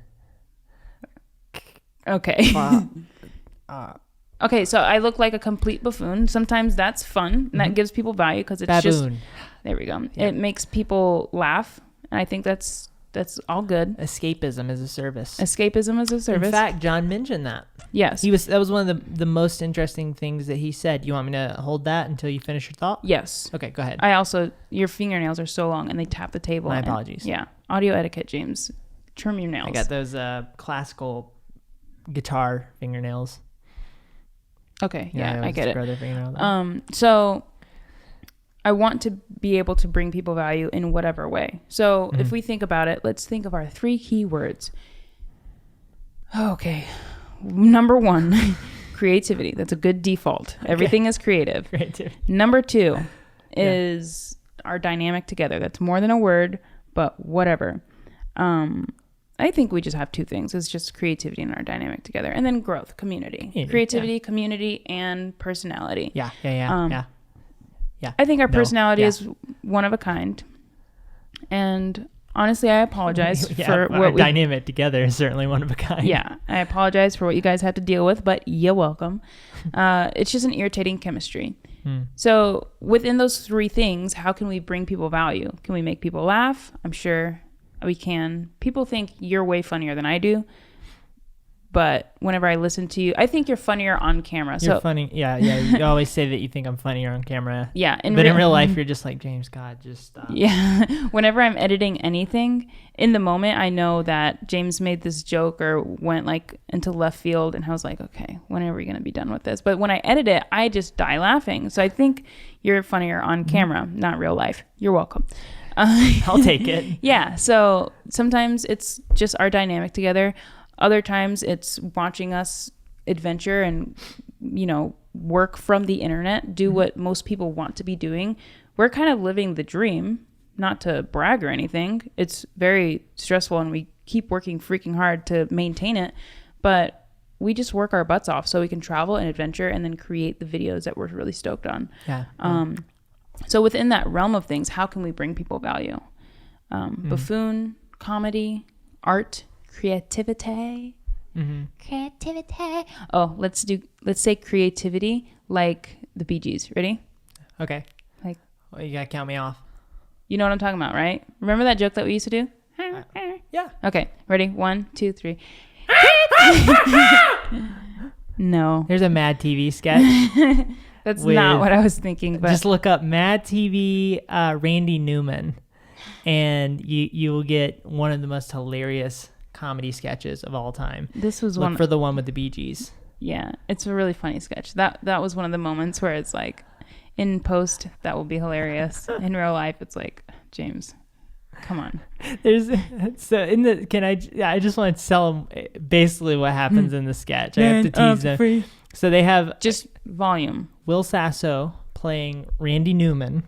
Speaker 1: Okay. Okay, so I look like a complete buffoon. Sometimes that's fun, and that gives people value because it's
Speaker 2: Baboon.
Speaker 1: just... There we go.
Speaker 2: Yep.
Speaker 1: It makes people laugh, and I think that's all good.
Speaker 2: Escapism is a service.
Speaker 1: Escapism is a service.
Speaker 2: In fact, John mentioned that.
Speaker 1: Yes.
Speaker 2: That was one of the most interesting things that he said. You want me to hold that until you finish your thought?
Speaker 1: Yes.
Speaker 2: Okay, go ahead.
Speaker 1: Your fingernails are so long, and they tap the table.
Speaker 2: My apologies.
Speaker 1: Yeah. Audio etiquette, James. Trim your nails.
Speaker 2: I got those classical guitar fingernails.
Speaker 1: Okay, yeah, I get it.
Speaker 2: Out.
Speaker 1: So I want to be able to bring people value in whatever way. So if we think about it, let's think of our 3 key words. Okay. Number 1, creativity. That's a good default. Everything is creative.
Speaker 2: Creativity.
Speaker 1: Number 2 is our dynamic together. That's more than a word, but whatever. I think we just have 2 things. It's just creativity and our dynamic together. And then growth, community. Creativity, community, and personality.
Speaker 2: Yeah.
Speaker 1: I think our personality is one of a kind. And honestly, I apologize for what
Speaker 2: our dynamic together is certainly one of a kind.
Speaker 1: Yeah, I apologize for what you guys have to deal with, but you're welcome. It's just an irritating chemistry. So within those 3 things, how can we bring people value? Can we make people laugh? I'm sure we can. People think you're way funnier than I do. But whenever I listen to you, I think you're funnier on camera.
Speaker 2: You're funny. Yeah. You always say that you think I'm funnier on camera.
Speaker 1: Yeah.
Speaker 2: But in real life, you're just like, James, God, just stop.
Speaker 1: Yeah. Whenever I'm editing anything, in the moment, I know that James made this joke or went like into left field. And I was like, okay, when are we going to be done with this? But when I edit it, I just die laughing. So I think you're funnier on camera, not real life. You're welcome.
Speaker 2: I'll take it.
Speaker 1: Yeah. So sometimes it's just our dynamic together. Other times it's watching us adventure and, work from the internet, do what most people want to be doing. We're kind of living the dream, not to brag or anything. It's very stressful and we keep working freaking hard to maintain it. But we just work our butts off so we can travel and adventure and then create the videos that we're really stoked on.
Speaker 2: Yeah.
Speaker 1: So within that realm of things, how can we bring people value? Buffoon, comedy, art, creativity. Creativity. Oh, let's say creativity like the Bee Gees. Ready?
Speaker 2: Okay.
Speaker 1: Like,
Speaker 2: well, you gotta count me off.
Speaker 1: You know what I'm talking about, right? Remember that joke that we used to do?
Speaker 2: Yeah.
Speaker 1: Okay. Ready? 1, 2, 3. No.
Speaker 2: There's a Mad TV sketch.
Speaker 1: That's not what I was thinking. But
Speaker 2: just look up Mad TV Randy Newman, and you will get one of the most hilarious comedy sketches of all time.
Speaker 1: This was
Speaker 2: Look for the one with the Bee Gees.
Speaker 1: Yeah, it's a really funny sketch. That was one of the moments where it's like, in post, that will be hilarious. In real life, it's like, James, come on.
Speaker 2: I just want to tell them basically what happens in the sketch. I have to tease them. So they have
Speaker 1: just volume. Will
Speaker 2: Sasso playing Randy Newman.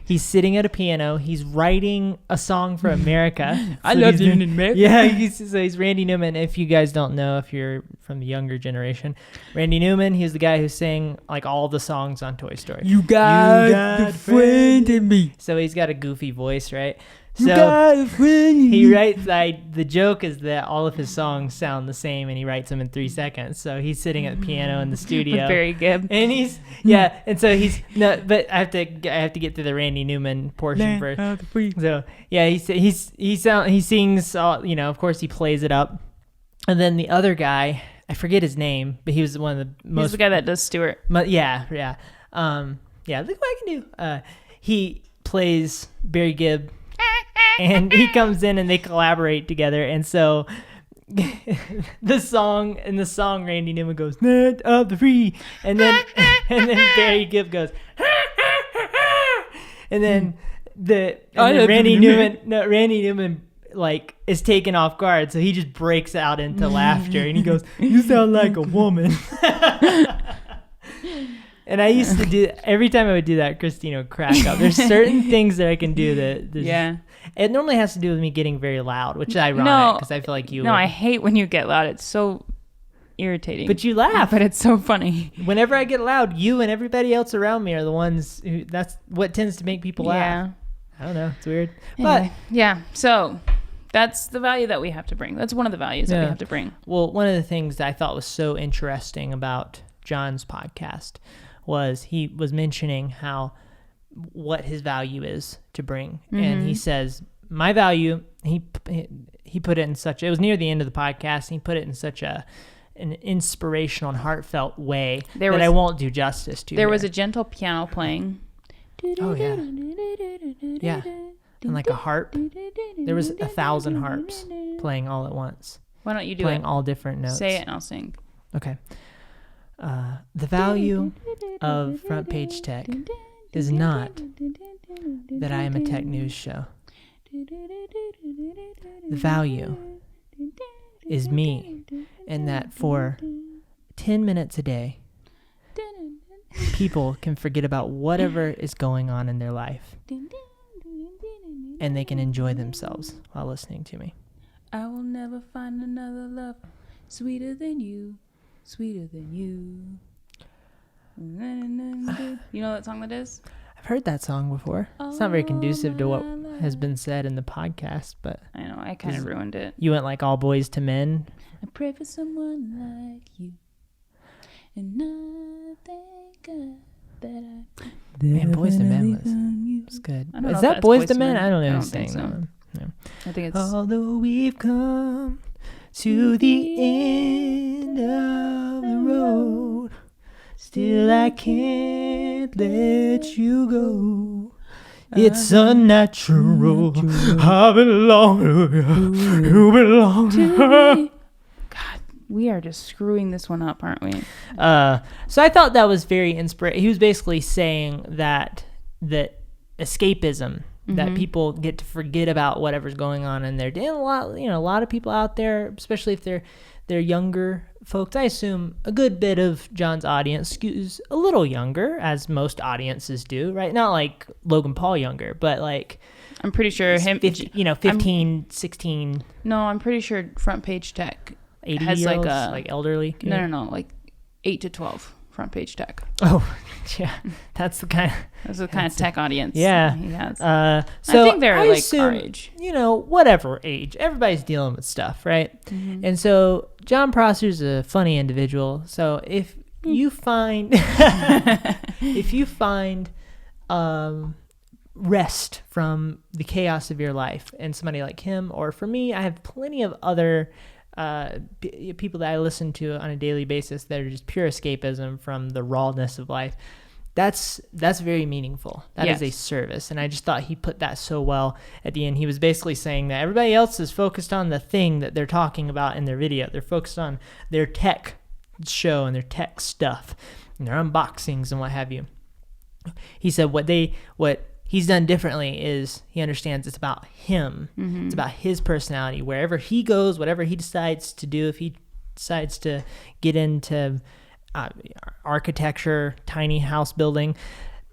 Speaker 2: He's sitting at a piano. He's writing a song for America.
Speaker 1: I love you in America.
Speaker 2: Yeah, he's Randy Newman. If you guys don't know, if you're from the younger generation, Randy Newman, he's the guy who sang like all the songs on Toy Story.
Speaker 1: You got the friend in me.
Speaker 2: So he's got a goofy voice, right? So he writes, the joke is that all of his songs sound the same and he writes them in 3 seconds. So he's sitting at the piano in the studio.
Speaker 1: Very good.
Speaker 2: And and so but I have to get to the Randy Newman portion first. So yeah, he sings, of course he plays it up. And then the other guy I forget his name, but he was one of the most.
Speaker 1: He's the guy that does Stewart.
Speaker 2: Yeah. Look what I can do. He plays Barry Gibb, and he comes in and they collaborate together. And so the song Randy Newman goes "Net of the Free," and then Barry Gibb goes, and then Randy Newman like is taken off guard, so he just breaks out into laughter, and he goes, "You sound like a woman." And I used to do, every time I would do that, Christina would crack up. There's certain things that I can do that. It normally has to do with me getting very loud, which is ironic because I feel like you.
Speaker 1: No, I hate when you get loud. It's so irritating.
Speaker 2: But you laugh.
Speaker 1: But it's so funny.
Speaker 2: Whenever I get loud, you and everybody else around me are the ones who. That's what tends to make people laugh. I don't know. It's weird.
Speaker 1: Anyway, so that's the value that we have to bring. That's one of the values that we have to bring.
Speaker 2: Well, one of the things that I thought was so interesting about John's podcast was he was mentioning what his value is to bring. Mm-hmm. And he says, my value, he put it in such, it was near the end of the podcast, and he put it in such an inspirational and heartfelt way that I won't do justice to.
Speaker 1: There was a gentle piano playing.
Speaker 2: Oh, yeah. Yeah. And like a harp. There was 1,000 harps playing all at once.
Speaker 1: Why don't you do
Speaker 2: playing
Speaker 1: it?
Speaker 2: all different notes.
Speaker 1: Say it and I'll sing.
Speaker 2: Okay. The value of Front Page Tech is not that I am a tech news show. The value is me, and that for 10 minutes a day, people can forget about whatever is going on in their life, and they can enjoy themselves while listening to me.
Speaker 1: I will never find another love sweeter than you. Sweeter than you. You know that song that is?
Speaker 2: I've heard that song before. It's not very conducive to what has been said in the podcast, but
Speaker 1: I know, I kind of ruined it.
Speaker 2: You went like all boys to men.
Speaker 1: I pray for someone like you, and I thank God that I.
Speaker 2: Man, Boys to Men was good. Is that Boys to Men? I don't know who's saying that one. No.
Speaker 1: I think it's.
Speaker 2: Although we've come to the end of the road, still I can't let you go. It's unnatural. I belong to you. You belong to her.
Speaker 1: God, we are just screwing this one up, aren't we?
Speaker 2: So I thought that was very inspirational. He was basically saying that escapism, that people get to forget about whatever's going on in their day. And a lot of people out there, especially if they're younger folks. I assume a good bit of John's audience skews a little younger, as most audiences do, right? Not like Logan Paul younger, but like
Speaker 1: I'm pretty sure
Speaker 2: 15, 16.
Speaker 1: No, I'm pretty sure Front Page Tech
Speaker 2: 80
Speaker 1: has
Speaker 2: year
Speaker 1: like
Speaker 2: olds,
Speaker 1: a
Speaker 2: like elderly.
Speaker 1: No, like 8 to 12 Front Page Tech.
Speaker 2: Oh, yeah, that's the kind
Speaker 1: of tech audience.
Speaker 2: Yeah,
Speaker 1: he has.
Speaker 2: So
Speaker 1: I think they're like
Speaker 2: assume,
Speaker 1: our age.
Speaker 2: Whatever age, everybody's dealing with stuff, right? Mm-hmm. And so John Prosser's a funny individual. So if you find rest from the chaos of your life, and somebody like him, or for me, I have plenty of other people that I listen to on a daily basis that are just pure escapism from the rawness of life. That's very meaningful. That is a service. And I just thought he put that so well at the end. He was basically saying that everybody else is focused on the thing that they're talking about in their video. They're focused on their tech show and their tech stuff and their unboxings and what have you. He said what he's done differently is he understands it's about him. Mm-hmm. It's about his personality. Wherever he goes, whatever he decides to do, if he decides to get into architecture, tiny house building,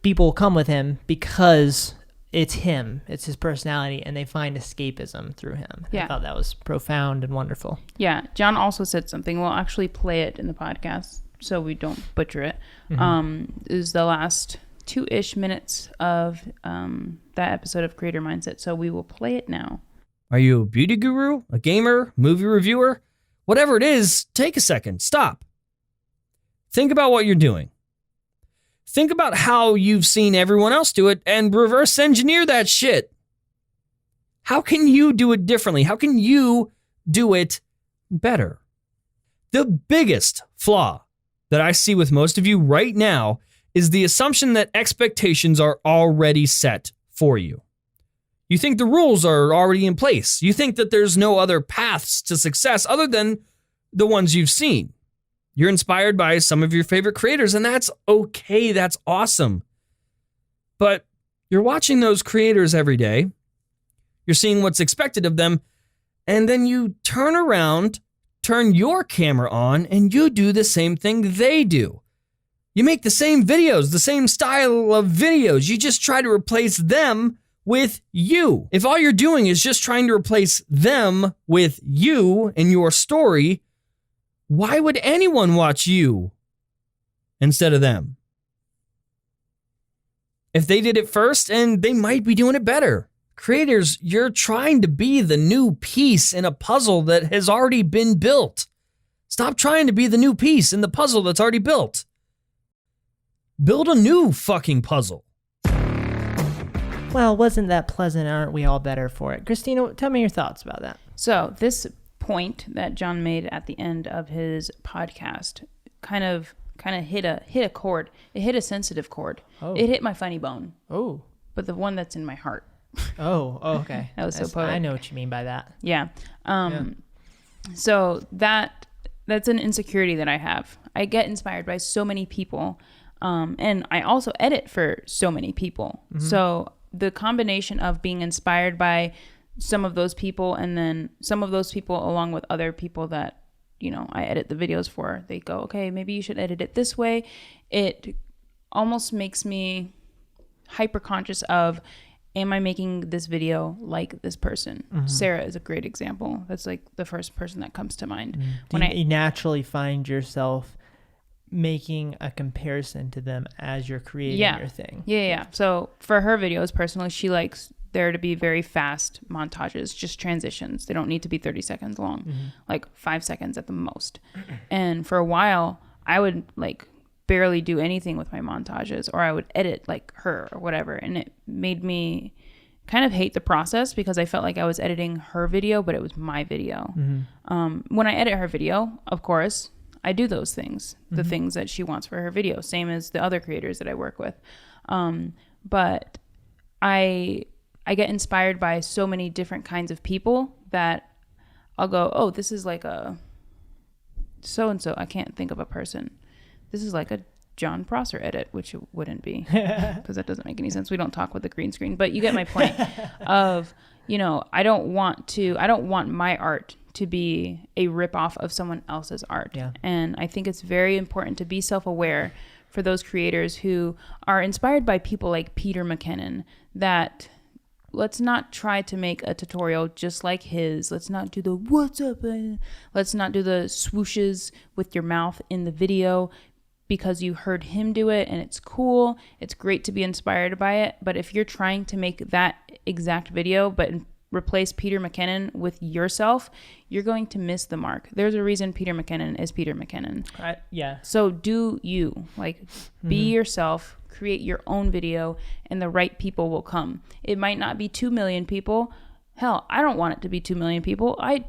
Speaker 2: people will come with him because it's him. It's his personality, and they find escapism through him. Yeah. I thought that was profound and wonderful. Yeah.
Speaker 1: John also said something. We'll actually play it in the podcast so we don't butcher it. Mm-hmm. Is the last 2-ish minutes of that episode of Creator Mindset. So we will play it now.
Speaker 3: Are you a beauty guru, a gamer, movie reviewer? Whatever it is, take a second. Stop. Think about what you're doing. Think about how you've seen everyone else do it and reverse engineer that shit. How can you do it differently? How can you do it better? The biggest flaw that I see with most of you right now is the assumption that expectations are already set for you. You think the rules are already in place. You think that there's no other paths to success other than the ones you've seen. You're inspired by some of your favorite creators, and that's okay. That's awesome. But you're watching those creators every day. You're seeing what's expected of them, and then you turn around, turn your camera on, and you do the same thing they do. You make the same videos, the same style of videos. You just try to replace them with you. If all you're doing is just trying to replace them with you and your story, why would anyone watch you instead of them? If they did it first, and they might be doing it better. Creators, you're trying to be the new piece in a puzzle that has already been built. Stop trying to be the new piece in the puzzle that's already built. Build a new fucking puzzle.
Speaker 2: Well, wasn't that pleasant? Aren't we all better for it? Christina, tell me your thoughts about that.
Speaker 1: So this point that John made at the end of his podcast kind of hit a chord. It hit a sensitive chord. Oh. It hit my funny bone.
Speaker 2: Oh.
Speaker 1: But the one that's in my heart.
Speaker 2: Oh, okay.
Speaker 1: That was so poetic.
Speaker 2: I know what you mean by that.
Speaker 1: Yeah. So that's an insecurity that I have. I get inspired by so many people. And I also edit for so many people. Mm-hmm. So the combination of being inspired by some of those people and then some of those people along with other people that, I edit the videos for, they go, okay, maybe you should edit it this way. It almost makes me hyper conscious of, am I making this video like this person? Mm-hmm. Sarah is a great example. That's like the first person that comes to mind.
Speaker 2: Mm-hmm. You naturally find yourself making a comparison to them as you're creating your thing.
Speaker 1: Yeah. So for her videos, personally, she likes there to be very fast montages, just transitions. They don't need to be 30 seconds long, like 5 seconds at the most. And for a while, I would like barely do anything with my montages, or I would edit like her or whatever. And it made me kind of hate the process because I felt like I was editing her video, but it was my video. Mm-hmm. When I edit her video, of course, I do those things, the things that she wants for her video, same as the other creators that I work with. But I get inspired by so many different kinds of people that I'll go, oh, this is like a so-and-so. I can't think of a person. This is like a John Prosser edit, which it wouldn't be because that doesn't make any sense. We don't talk with the green screen, but you get my point of, I don't want my art to be a ripoff of someone else's art. Yeah. And I think it's very important to be self-aware for those creators who are inspired by people like Peter McKinnon, that let's not try to make a tutorial just like his. Let's not do the what's up. Let's not do the swooshes with your mouth in the video because you heard him do it and it's cool. It's great to be inspired by it. But if you're trying to make that exact video but replace Peter McKinnon with yourself, you're going to miss the mark. There's a reason Peter McKinnon is Peter McKinnon.
Speaker 2: Yeah.
Speaker 1: So do you. Be yourself. Create your own video and the right people will come. It might not be 2 million people. Hell, I don't want it to be 2 million people. I'm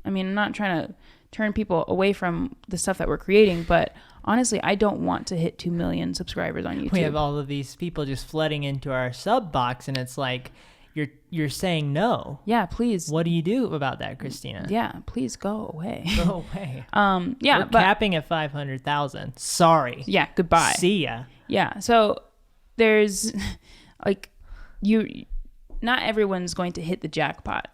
Speaker 1: not trying to turn people away from the stuff that we're creating, but honestly, I don't want to hit 2 million subscribers on YouTube.
Speaker 2: We have all of these people just flooding into our sub box and it's like, you're saying no.
Speaker 1: Yeah, please.
Speaker 2: What do you do about that, Christina?
Speaker 1: Yeah, please go away.
Speaker 2: Go away.
Speaker 1: We're
Speaker 2: capping at 500,000. Sorry.
Speaker 1: Yeah, goodbye.
Speaker 2: See ya.
Speaker 1: Yeah, so there's not everyone's going to hit the jackpot,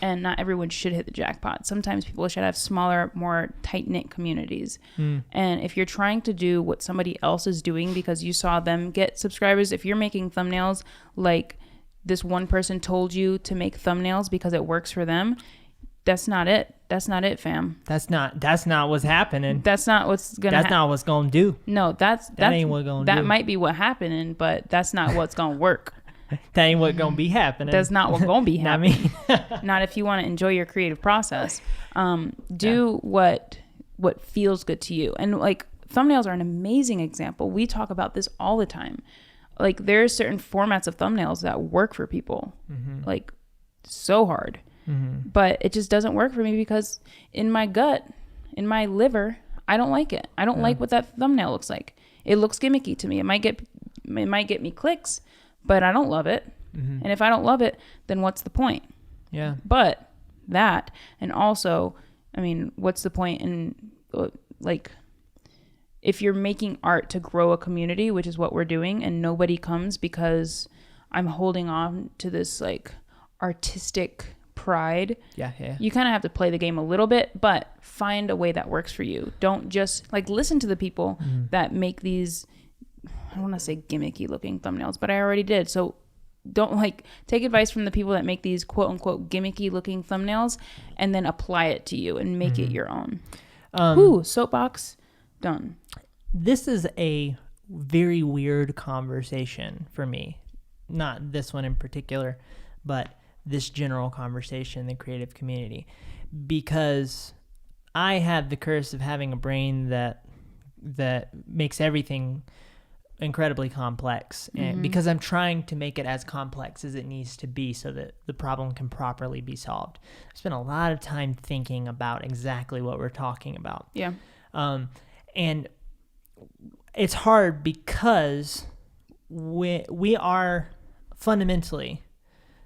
Speaker 1: and not everyone should hit the jackpot. Sometimes people should have smaller, more tight-knit communities. And if you're trying to do what somebody else is doing because you saw them get subscribers, if you're making thumbnails like this one person told you to make thumbnails because it works for them, that's not it. That's not it, fam.
Speaker 2: That's not what's happening.
Speaker 1: That's not what's gonna
Speaker 2: That's not what's gonna do.
Speaker 1: No, that
Speaker 2: ain't what gonna do.
Speaker 1: That might be what happening, but that's not what's gonna work.
Speaker 2: That ain't what gonna be happening.
Speaker 1: That's not what gonna be happening. Not if you want to enjoy your creative process. Do what feels good to you. And thumbnails are an amazing example. We talk about this all the time. There are certain formats of thumbnails that work for people, so hard. But it just doesn't work for me because in my gut, in my liver, I don't like it. I don't like what that thumbnail looks like. It looks gimmicky to me. It might get me clicks, but I don't love it. And if I don't love it, then what's the point?
Speaker 2: Yeah.
Speaker 1: But that, and also, I mean, what's the point in, like, if you're making art to grow a community, which is what we're doing, and nobody comes because I'm holding on to this, like, artistic pride.
Speaker 2: Yeah.
Speaker 1: You kind of have to play the game a little bit, but find a way that works for you. Don't just, like, listen to the people that make these, I don't want to say gimmicky looking thumbnails, but I already did. So don't, like, take advice from the people that make these quote unquote gimmicky looking thumbnails and then apply it to you and make it your own. Soapbox done.
Speaker 2: This is a very weird conversation for me. Not this one in particular, but this general conversation in the creative community, because I have the curse of having a brain that makes everything incredibly complex, and because I'm trying to make it as complex as it needs to be so that the problem can properly be solved. I spent a lot of time thinking about exactly what we're talking about.
Speaker 1: Yeah.
Speaker 2: And it's hard because we are fundamentally,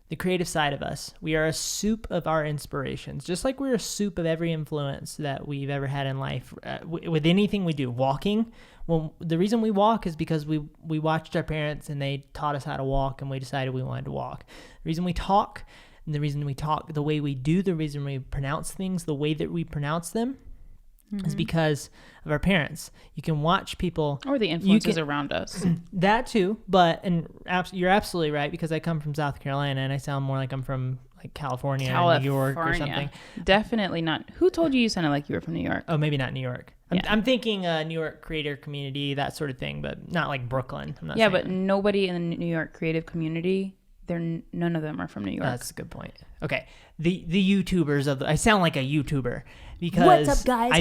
Speaker 2: the creative side of us, we are a soup of our inspirations, just like we're a soup of every influence that we've ever had in life. With anything we do, walking, well, the reason we walk is because we watched our parents and they taught us how to walk, and we decided we wanted to walk. The reason we talk, and the reason we talk the way we do, the reason we pronounce things the way that we pronounce them, is because of our parents. You can watch people,
Speaker 1: or the influences around us.
Speaker 2: That too, you're absolutely right, because I come from South Carolina and I sound more like I'm from, like, California or New York or something.
Speaker 1: Definitely not. Who told you sounded like you were from New York?
Speaker 2: Oh, maybe not New York. I'm thinking New York creator community, that sort of thing, but not like Brooklyn. I'm not
Speaker 1: but nobody in the New York creative community, none of them are from New York.
Speaker 2: That's a good point. Okay, the YouTubers I sound like a YouTuber because
Speaker 1: what's up, guys?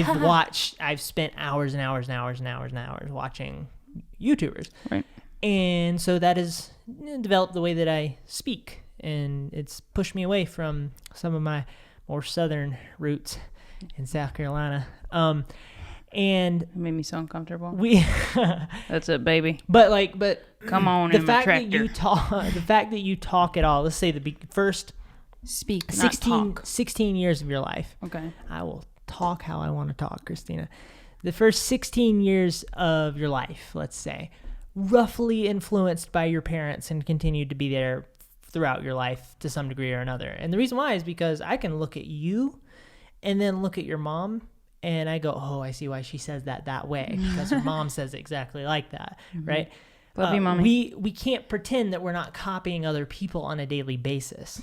Speaker 2: I've spent hours and hours and hours and hours and hours watching YouTubers,
Speaker 1: right?
Speaker 2: And so that has developed the way that I speak, and it's pushed me away from some of my more southern roots in South Carolina. And
Speaker 1: it made me so uncomfortable.
Speaker 2: That's
Speaker 1: it, baby.
Speaker 2: But
Speaker 1: come on,
Speaker 2: the fact that you talk at all. Let's say the first 16 years of your life.
Speaker 1: Okay.
Speaker 2: I will talk how I want to talk, Christina. The first 16 years of your life, let's say, roughly influenced by your parents and continued to be there throughout your life to some degree or another. And the reason why is because I can look at you and then look at your mom, and I go, oh, I see why she says that way, because her mom says exactly like that, right?
Speaker 1: Love you, Mommy.
Speaker 2: We can't pretend that we're not copying other people on a daily basis.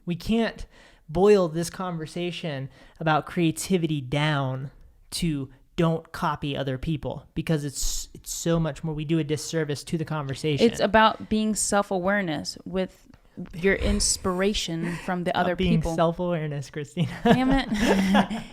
Speaker 2: We can't boil this conversation about creativity down to don't copy other people, because it's so much more. We do a disservice to the conversation.
Speaker 1: It's about being self-awareness with your inspiration from the other
Speaker 2: being
Speaker 1: people.
Speaker 2: Self-awareness, Christina.
Speaker 1: Damn it.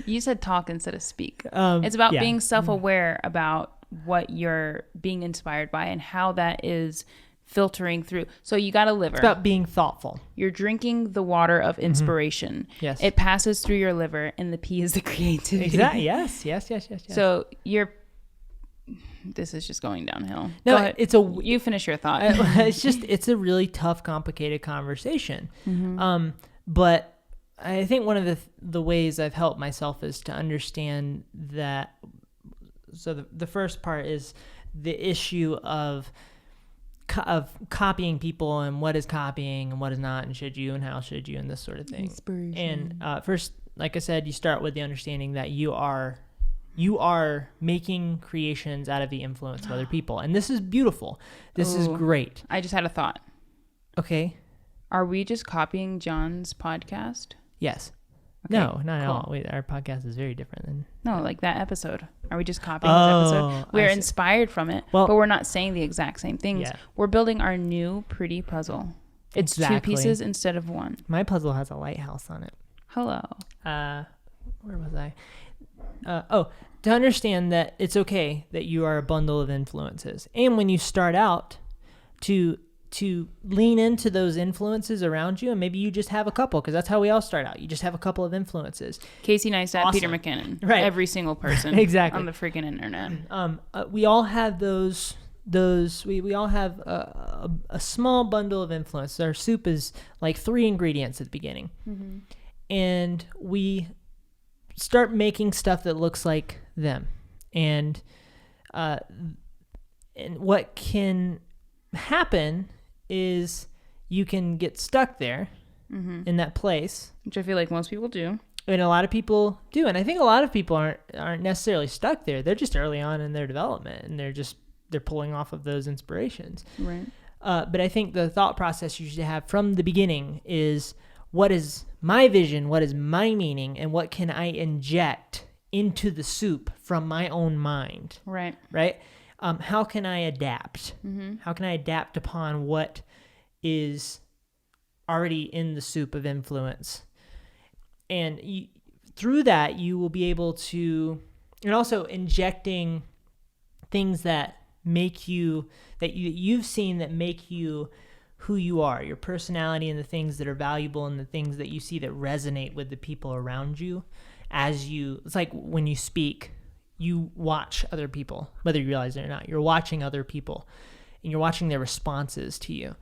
Speaker 1: You said talk instead of speak. It's about being self-aware about what you're being inspired by and how that is filtering through. So you got a liver.
Speaker 2: It's about being thoughtful.
Speaker 1: You're drinking the water of inspiration.
Speaker 2: Yes.
Speaker 1: It passes through your liver, and the P is the creativity.
Speaker 2: Exactly. Yes.
Speaker 1: So this is just going downhill.
Speaker 2: No,
Speaker 1: Go ahead. You finish your thought.
Speaker 2: It's a really tough, complicated conversation. But I think one of the ways I've helped myself is to understand that. So the first part is the issue of copying people, and what is copying and what is not, and should you and how should you, and this sort of thing. And first, like I said, you start with the understanding that you are making creations out of the influence of other people, and this is beautiful. This is great.
Speaker 1: I just had a thought.
Speaker 2: Okay.
Speaker 1: Are we just copying John's podcast?
Speaker 2: Yes.
Speaker 1: Okay,
Speaker 2: no, not at
Speaker 1: cool.
Speaker 2: all. Wait, our podcast is very different than...
Speaker 1: No, like that episode. Are we just copying this episode? We're inspired from it, but we're not saying the exact same things. Yeah. We're building our new pretty puzzle. It's two pieces instead of one.
Speaker 2: My puzzle has a lighthouse on it.
Speaker 1: Hello.
Speaker 2: Where was I? To understand that it's okay that you are a bundle of influences. And when you start out, to to lean into those influences around you, and maybe you just have a couple, because that's how we all start out. You just have a couple of influences.
Speaker 1: Casey Neistat,
Speaker 2: Awesome.
Speaker 1: Peter McKinnon,
Speaker 2: Right.
Speaker 1: Every single person,
Speaker 2: Exactly.
Speaker 1: on the freaking internet.
Speaker 2: We all have those. We all have a small bundle of influence. Our soup is like 3 ingredients at the beginning, and we start making stuff that looks like them, and what can happen is you can get stuck there in that place,
Speaker 1: Which I feel like most people do.
Speaker 2: and a lot of people do. And I think a lot of people aren't necessarily stuck there. They're just early on in their development, and they're pulling off of those inspirations.
Speaker 1: Right.
Speaker 2: But I think the thought process you should have from the beginning is, what is my vision? What is my meaning? And what can I inject into the soup from my own mind?
Speaker 1: Right.
Speaker 2: Right? How can I adapt? How can I adapt upon what is already in the soup of influence? And through that, you will be able to, and also injecting things that make you, that you've seen that make you who you are, your personality, and the things that are valuable, and the things that you see that resonate with the people around you. It's like when you speak, you watch other people, whether you realize it or not. You're watching other people, and you're watching their responses to you,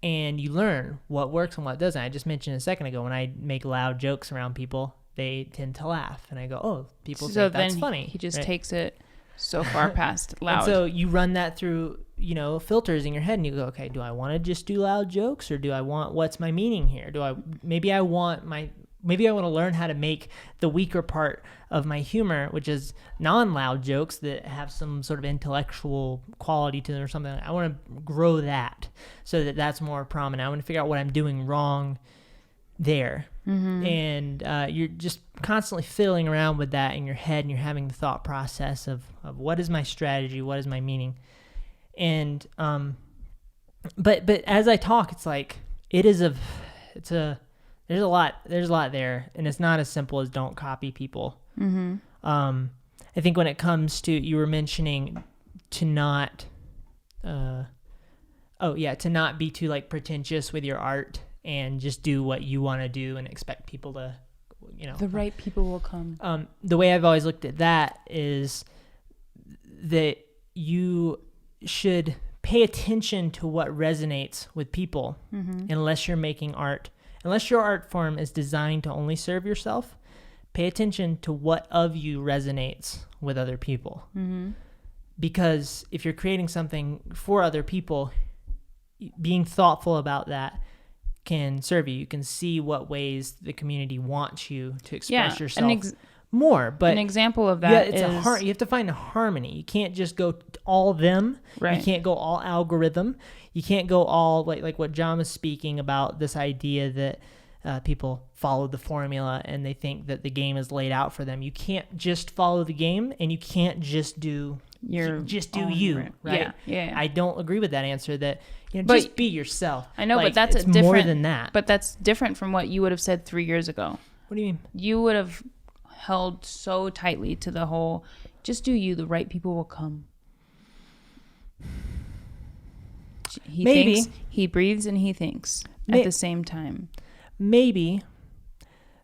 Speaker 2: and you learn what works and what doesn't. I just mentioned a second ago, when I make loud jokes around people, they tend to laugh, and I go, "Oh, people think that's funny."
Speaker 1: He just
Speaker 2: right?
Speaker 1: takes it so far past loud.
Speaker 2: And so you run that through, filters in your head, and you go, okay, do I want to just do loud jokes, or do I want, what's my meaning here? Maybe I want to learn how to make the weaker part of my humor, which is non-loud jokes that have some sort of intellectual quality to them or something. I want to grow that so that that's more prominent. I want to figure out what I'm doing wrong there. And you're just constantly fiddling around with that in your head, and you're having the thought process of what is my strategy, what is my meaning. And but as I talk, it's like there's a lot there, and it's not as simple as don't copy people. I think when it comes to, you were mentioning to not be too like pretentious with your art, and just do what you want to do and expect people to,
Speaker 1: the right people will come.
Speaker 2: The way I've always looked at that is that you should pay attention to what resonates with people, unless you're making art. Unless your art form is designed to only serve yourself, pay attention to what of you resonates with other people. Because if you're creating something for other people, being thoughtful about that can serve you. You can see what ways the community wants you to express yourself more. But
Speaker 1: an example of that is
Speaker 2: you have to find a harmony. You can't just go all them.
Speaker 1: Right.
Speaker 2: You can't go all algorithm. You can't go all like what John was speaking about, this idea that people follow the formula and they think that the game is laid out for them. You can't just follow the game, and you can't just do you. Right?
Speaker 1: Yeah.
Speaker 2: I don't agree with that answer. That
Speaker 1: But-
Speaker 2: just be yourself.
Speaker 1: I know,
Speaker 2: Like,
Speaker 1: but that's
Speaker 2: it's
Speaker 1: a different,
Speaker 2: more than that.
Speaker 1: But that's different from what you would have said 3 years ago.
Speaker 2: What do you mean?
Speaker 1: You would have held so tightly to the whole, just do you, the right people will come. He
Speaker 2: Maybe.
Speaker 1: thinks, he breathes, and he thinks at the same time.
Speaker 2: Maybe.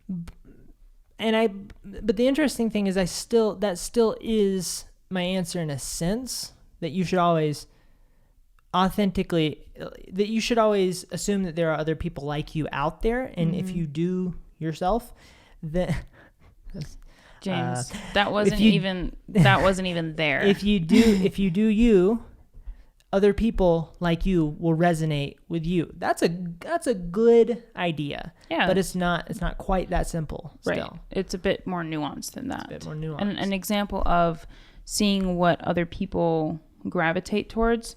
Speaker 2: But the interesting thing is, that still is my answer in a sense, that you should always assume that there are other people like you out there. And if you do yourself, then
Speaker 1: James, that wasn't even there.
Speaker 2: if you do you, other people like you will resonate with you. That's a good idea.
Speaker 1: Yeah.
Speaker 2: But it's not quite that simple.
Speaker 1: Right.
Speaker 2: Still.
Speaker 1: It's a bit more nuanced than that.
Speaker 2: It's a bit more nuanced.
Speaker 1: And an example of seeing what other people gravitate towards,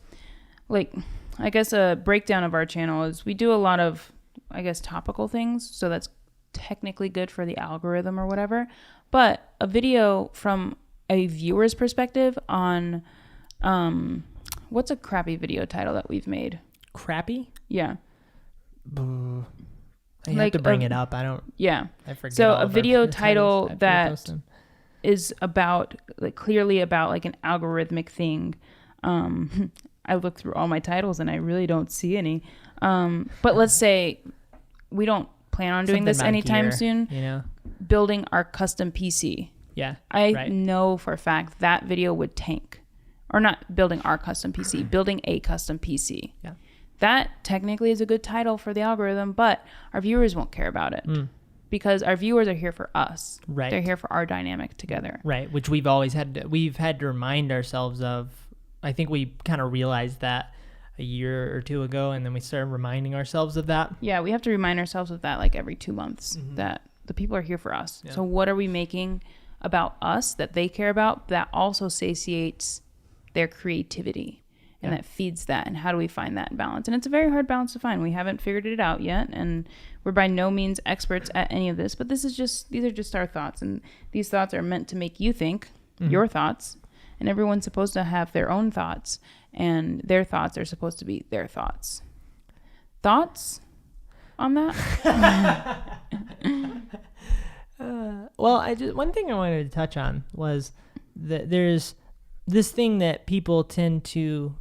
Speaker 1: like, I guess a breakdown of our channel is we do a lot of, I guess, topical things. So that's technically good for the algorithm or whatever. But a video from a viewer's perspective on, what's a crappy video title that we've made?
Speaker 2: Crappy?
Speaker 1: Yeah.
Speaker 2: I have to bring it up.
Speaker 1: Yeah.
Speaker 2: I forget.
Speaker 1: So
Speaker 2: all
Speaker 1: a
Speaker 2: of our
Speaker 1: video
Speaker 2: titles
Speaker 1: title
Speaker 2: after we
Speaker 1: that
Speaker 2: post them.
Speaker 1: is about, like, clearly about like an algorithmic thing. I look through all my titles and I really don't see any. But let's say we don't plan on doing
Speaker 2: Something
Speaker 1: this
Speaker 2: about
Speaker 1: anytime
Speaker 2: gear,
Speaker 1: soon.
Speaker 2: You know?
Speaker 1: Building our custom PC.
Speaker 2: Yeah.
Speaker 1: I
Speaker 2: right.
Speaker 1: know for a fact that video would tank. Or not building our custom PC, building a custom PC.
Speaker 2: Yeah.
Speaker 1: That technically is a good title for the algorithm, but our viewers won't care about it. Because our viewers are here for us.
Speaker 2: Right.
Speaker 1: They're here for our dynamic together.
Speaker 2: Right, which we've always had to remind ourselves of. I think we kind of realized that a year or two ago, and then we started reminding ourselves of that.
Speaker 1: Yeah, we have to remind ourselves of that like every 2 months, that the people are here for us.
Speaker 2: Yeah.
Speaker 1: So what are we making about us that they care about that also satiates their creativity and that feeds that? And how do we find that balance? And it's a very hard balance to find. We haven't figured it out yet, and we're by no means experts at any of this, but these are just our thoughts, and these thoughts are meant to make you think your thoughts, and everyone's supposed to have their own thoughts, and their thoughts are supposed to be their thoughts. Thoughts on that?
Speaker 2: Well, one thing I wanted to touch on was that there's this thing that people tend to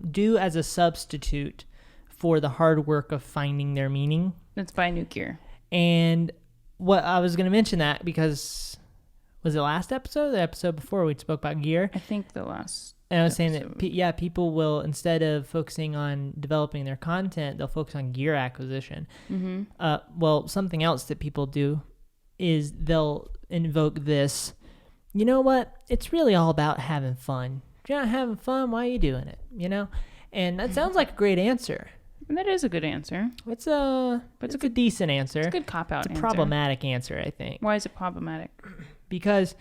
Speaker 2: do as a substitute for the hard work of finding their meaning.
Speaker 1: Let's buy new gear.
Speaker 2: And what I was going to mention that because was it last episode? The episode before we spoke about gear.
Speaker 1: I think the last.
Speaker 2: And I was saying
Speaker 1: episode.
Speaker 2: that, people will, instead of focusing on developing their content, they'll focus on gear acquisition. Well, something else that people do is they'll invoke this, you know what? It's really all about having fun. If you're not having fun, why are you doing it? You know? And that sounds like a great answer.
Speaker 1: And that is a good answer.
Speaker 2: It's a decent answer.
Speaker 1: It's a good cop-out answer.
Speaker 2: It's a problematic answer, I think.
Speaker 1: Why is it problematic?
Speaker 2: Because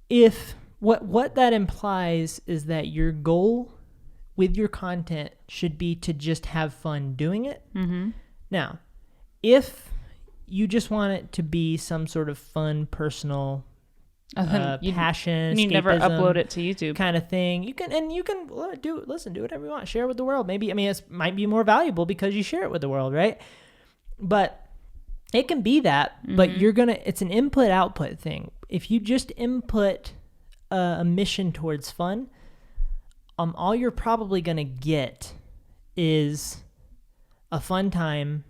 Speaker 2: if what that implies is that your goal with your content should be to just have fun doing it. Now, if you just want it to be some sort of fun, personal passion,
Speaker 1: you never upload it to YouTube
Speaker 2: kind of thing, you can do whatever you want, share it with the world. Maybe, it might be more valuable because you share it with the world, right? But it can be that, but it's an input output thing. If you just input a mission towards fun, all you're probably gonna get is a fun time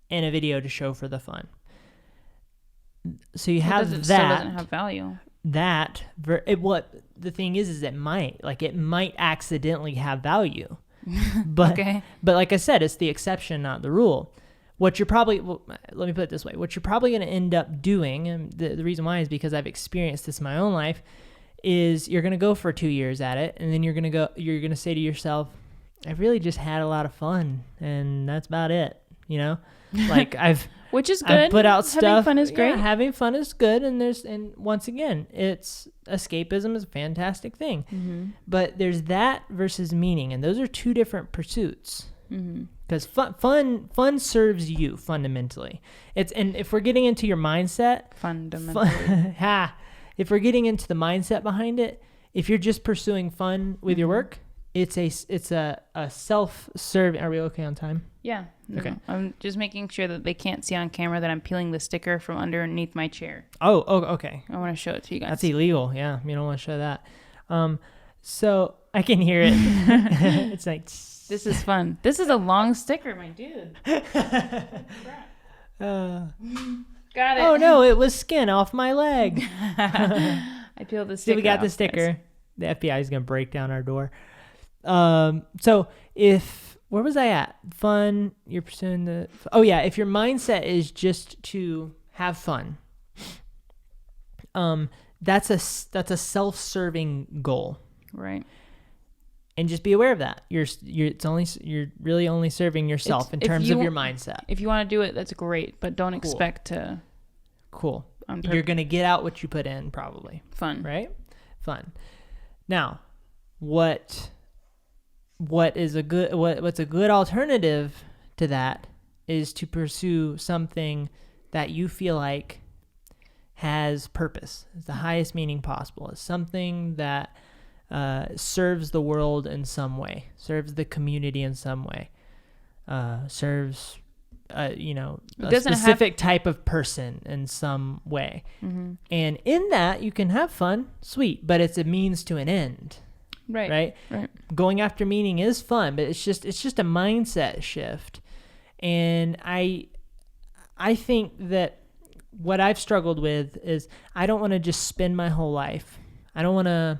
Speaker 2: and a video to show for the fun. So you have that.
Speaker 1: Still doesn't have value.
Speaker 2: What the thing is it might accidentally have value, but
Speaker 1: Okay.
Speaker 2: But like I said, it's the exception, not the rule. What you're probably, let me put it this way, what you're probably going to end up doing, and the reason why is because I've experienced this in my own life, is you're going to go for 2 years at it, and then you're going to say to yourself, I've really just had a lot of fun, and that's about it, you know? Like
Speaker 1: Which is good.
Speaker 2: I've put out stuff.
Speaker 1: Having fun is great.
Speaker 2: Yeah, having fun is good, and once again, it's escapism is a fantastic thing. But there's that versus meaning, and those are two different pursuits. Because fun serves you fundamentally. And if we're getting into your mindset,
Speaker 1: Fundamentally.
Speaker 2: If we're getting into the mindset behind it, if you're just pursuing fun with your work, it's a self-serving. Are we okay on time?
Speaker 1: Yeah. No,
Speaker 2: Okay.
Speaker 1: I'm just making sure that they can't see on camera that I'm peeling the sticker from underneath my chair.
Speaker 2: Oh, okay.
Speaker 1: I want to show it to you guys.
Speaker 2: That's illegal. Yeah, you don't want to show that. So I can hear it. It's like
Speaker 1: This is fun. This is a long sticker, my dude. Got it.
Speaker 2: Oh no, it was skin off my leg.
Speaker 1: I peeled the sticker.
Speaker 2: See, we got
Speaker 1: off,
Speaker 2: the sticker.
Speaker 1: guys.
Speaker 2: The FBI is gonna break down our door. So where was I at? Fun. You're pursuing if your mindset is just to have fun, that's a self-serving goal.
Speaker 1: Right.
Speaker 2: And just be aware of that. You're really only serving yourself in terms of your mindset.
Speaker 1: If you want to do it, that's great, but don't expect to.
Speaker 2: Cool. You're gonna get out what you put in, probably.
Speaker 1: Fun.
Speaker 2: Right? Fun. Now, what's a good alternative to that is to pursue something that you feel like has purpose. It's the highest meaning possible. It's something that serves the world in some way, serves the community in some way, serves a specific type of person in some way. And in that you can have fun, sweet, but it's a means to an end. Right. Going after meaning is fun, but it's just a mindset shift. And I think that what I've struggled with is I don't want to just spend my whole life. I don't want to,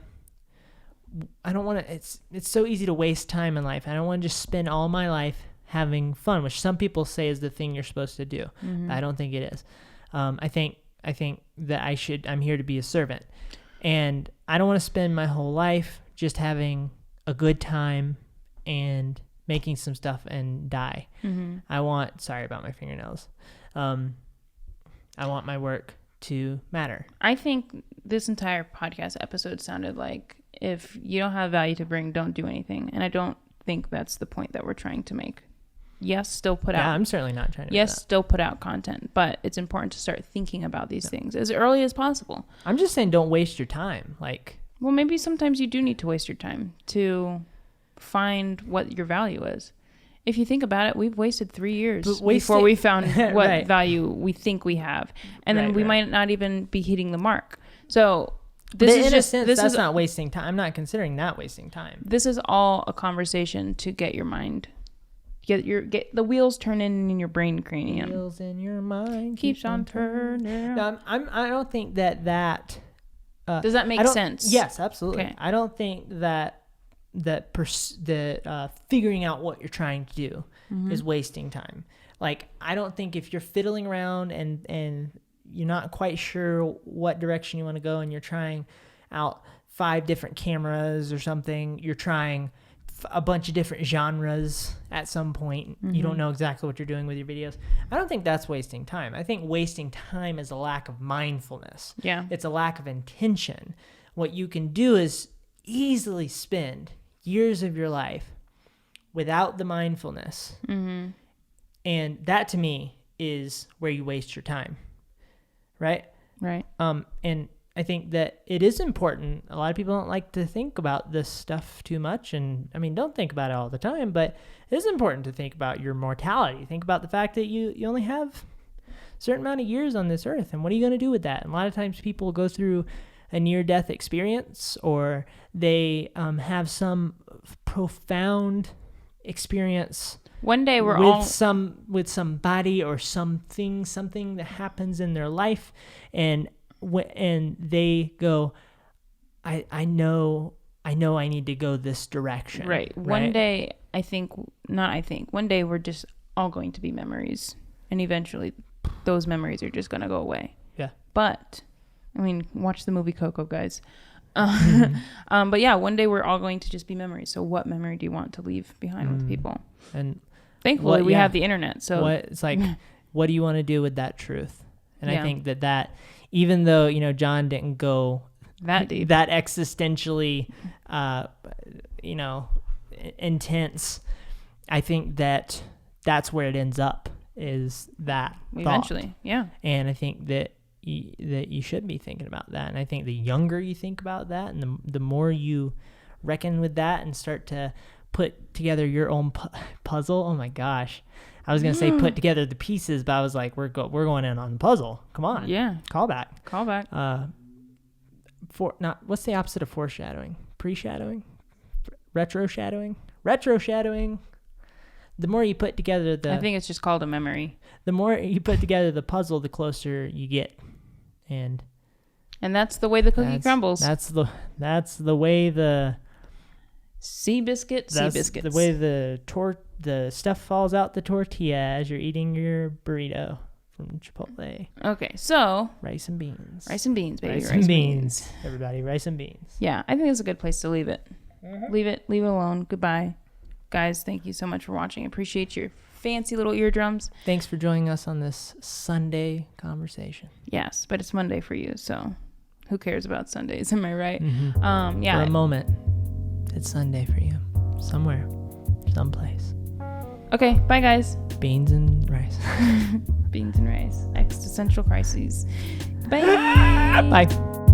Speaker 2: it's so easy to waste time in life. I don't want to just spend all my life having fun, which some people say is the thing you're supposed to do. Mm-hmm. I don't think it is. I think that I'm here to be a servant. And I don't want to spend my whole life just having a good time and making some stuff and die. Mm-hmm. Sorry about my fingernails. I want my work to matter.
Speaker 1: I think this entire podcast episode sounded like, if you don't have value to bring, don't do anything. And I don't think that's the point that we're trying to make. Yes, still put out.
Speaker 2: Yeah, I'm certainly not trying to.
Speaker 1: Yes, still put out content, but it's important to start thinking about these things as early as possible.
Speaker 2: I'm just saying, don't waste your time.
Speaker 1: Well, maybe sometimes you do need to waste your time to find what your value is. If you think about it, we've wasted 3 years before we found what right. value we think we have, and then we might not even be hitting the mark. So
Speaker 2: that's not wasting time. I'm not considering that wasting time.
Speaker 1: This is all a conversation to get your mind. Get the wheels turning in your brain cranium.
Speaker 2: Wheels in your mind
Speaker 1: keeps on turning.
Speaker 2: No, I don't think that.
Speaker 1: Does that make sense?
Speaker 2: Yes, absolutely. Okay. I don't think that figuring out what you're trying to do is wasting time. I don't think if you're fiddling around and you're not quite sure what direction you want to go, and you're trying out 5 different cameras or something, you're trying a bunch of different genres at some point. You don't know exactly what you're doing with your videos. I don't think that's wasting time. I think wasting time is a lack of mindfulness. Yeah. It's a lack of intention. What you can do is easily spend years of your life without the mindfulness. Mm-hmm. And that to me is where you waste your time. Right?
Speaker 1: Right.
Speaker 2: And I think that it is important. A lot of people don't like to think about this stuff too much. And I mean, don't think about it all the time, but it is important to think about your mortality. Think about the fact that you only have a certain amount of years on this earth. And what are you going to do with that? And a lot of times people go through a near-death experience, or they have some profound experience.
Speaker 1: One day
Speaker 2: with somebody or something that happens in their life, and they go, I know I need to go this direction.
Speaker 1: Right. One day, one day we're just all going to be memories, and eventually those memories are just going to go away.
Speaker 2: Yeah.
Speaker 1: But I mean, watch the movie Coco, guys. But yeah, one day we're all going to just be memories. So what memory do you want to leave behind with people? And thankfully we have the internet. So
Speaker 2: it's like, what do you want to do with that truth? And I think that even though, John didn't go
Speaker 1: that deep,
Speaker 2: that existentially, intense, I think that's where it ends up, is that
Speaker 1: eventually
Speaker 2: thought.
Speaker 1: Yeah.
Speaker 2: And I think that you should be thinking about that. And I think the younger you think about that, and the more you reckon with that and start to put together your own puzzle. Oh my gosh. I was going to say put together the pieces, but I was like, we're going in on the puzzle. Come on.
Speaker 1: Yeah.
Speaker 2: Call back. What's the opposite of foreshadowing? Pre-shadowing? Retro-shadowing? Retro-shadowing. The more you put together
Speaker 1: I think it's just called a memory.
Speaker 2: The more you put together the puzzle, the closer you get. And
Speaker 1: that's the way the cookie crumbles.
Speaker 2: That's the way the
Speaker 1: Seabiscuit.
Speaker 2: The way the stuff falls out the tortilla as you're eating your burrito from Chipotle.
Speaker 1: Okay, so
Speaker 2: rice and beans.
Speaker 1: Rice and beans, baby.
Speaker 2: Rice and beans. Everybody, rice and beans.
Speaker 1: Yeah, I think it's a good place to leave it. Mm-hmm. Leave it alone. Goodbye. Guys, thank you so much for watching. I appreciate your fancy little eardrums.
Speaker 2: Thanks for joining us on this Sunday conversation.
Speaker 1: Yes, but it's Monday for you, so who cares about Sundays? Am I right?
Speaker 2: Mm-hmm.
Speaker 1: Yeah.
Speaker 2: For a moment, it's Sunday for you. Somewhere, someplace.
Speaker 1: Okay, bye guys.
Speaker 2: Beans and rice.
Speaker 1: Beans and rice. Existential crises. Bye.
Speaker 2: Bye.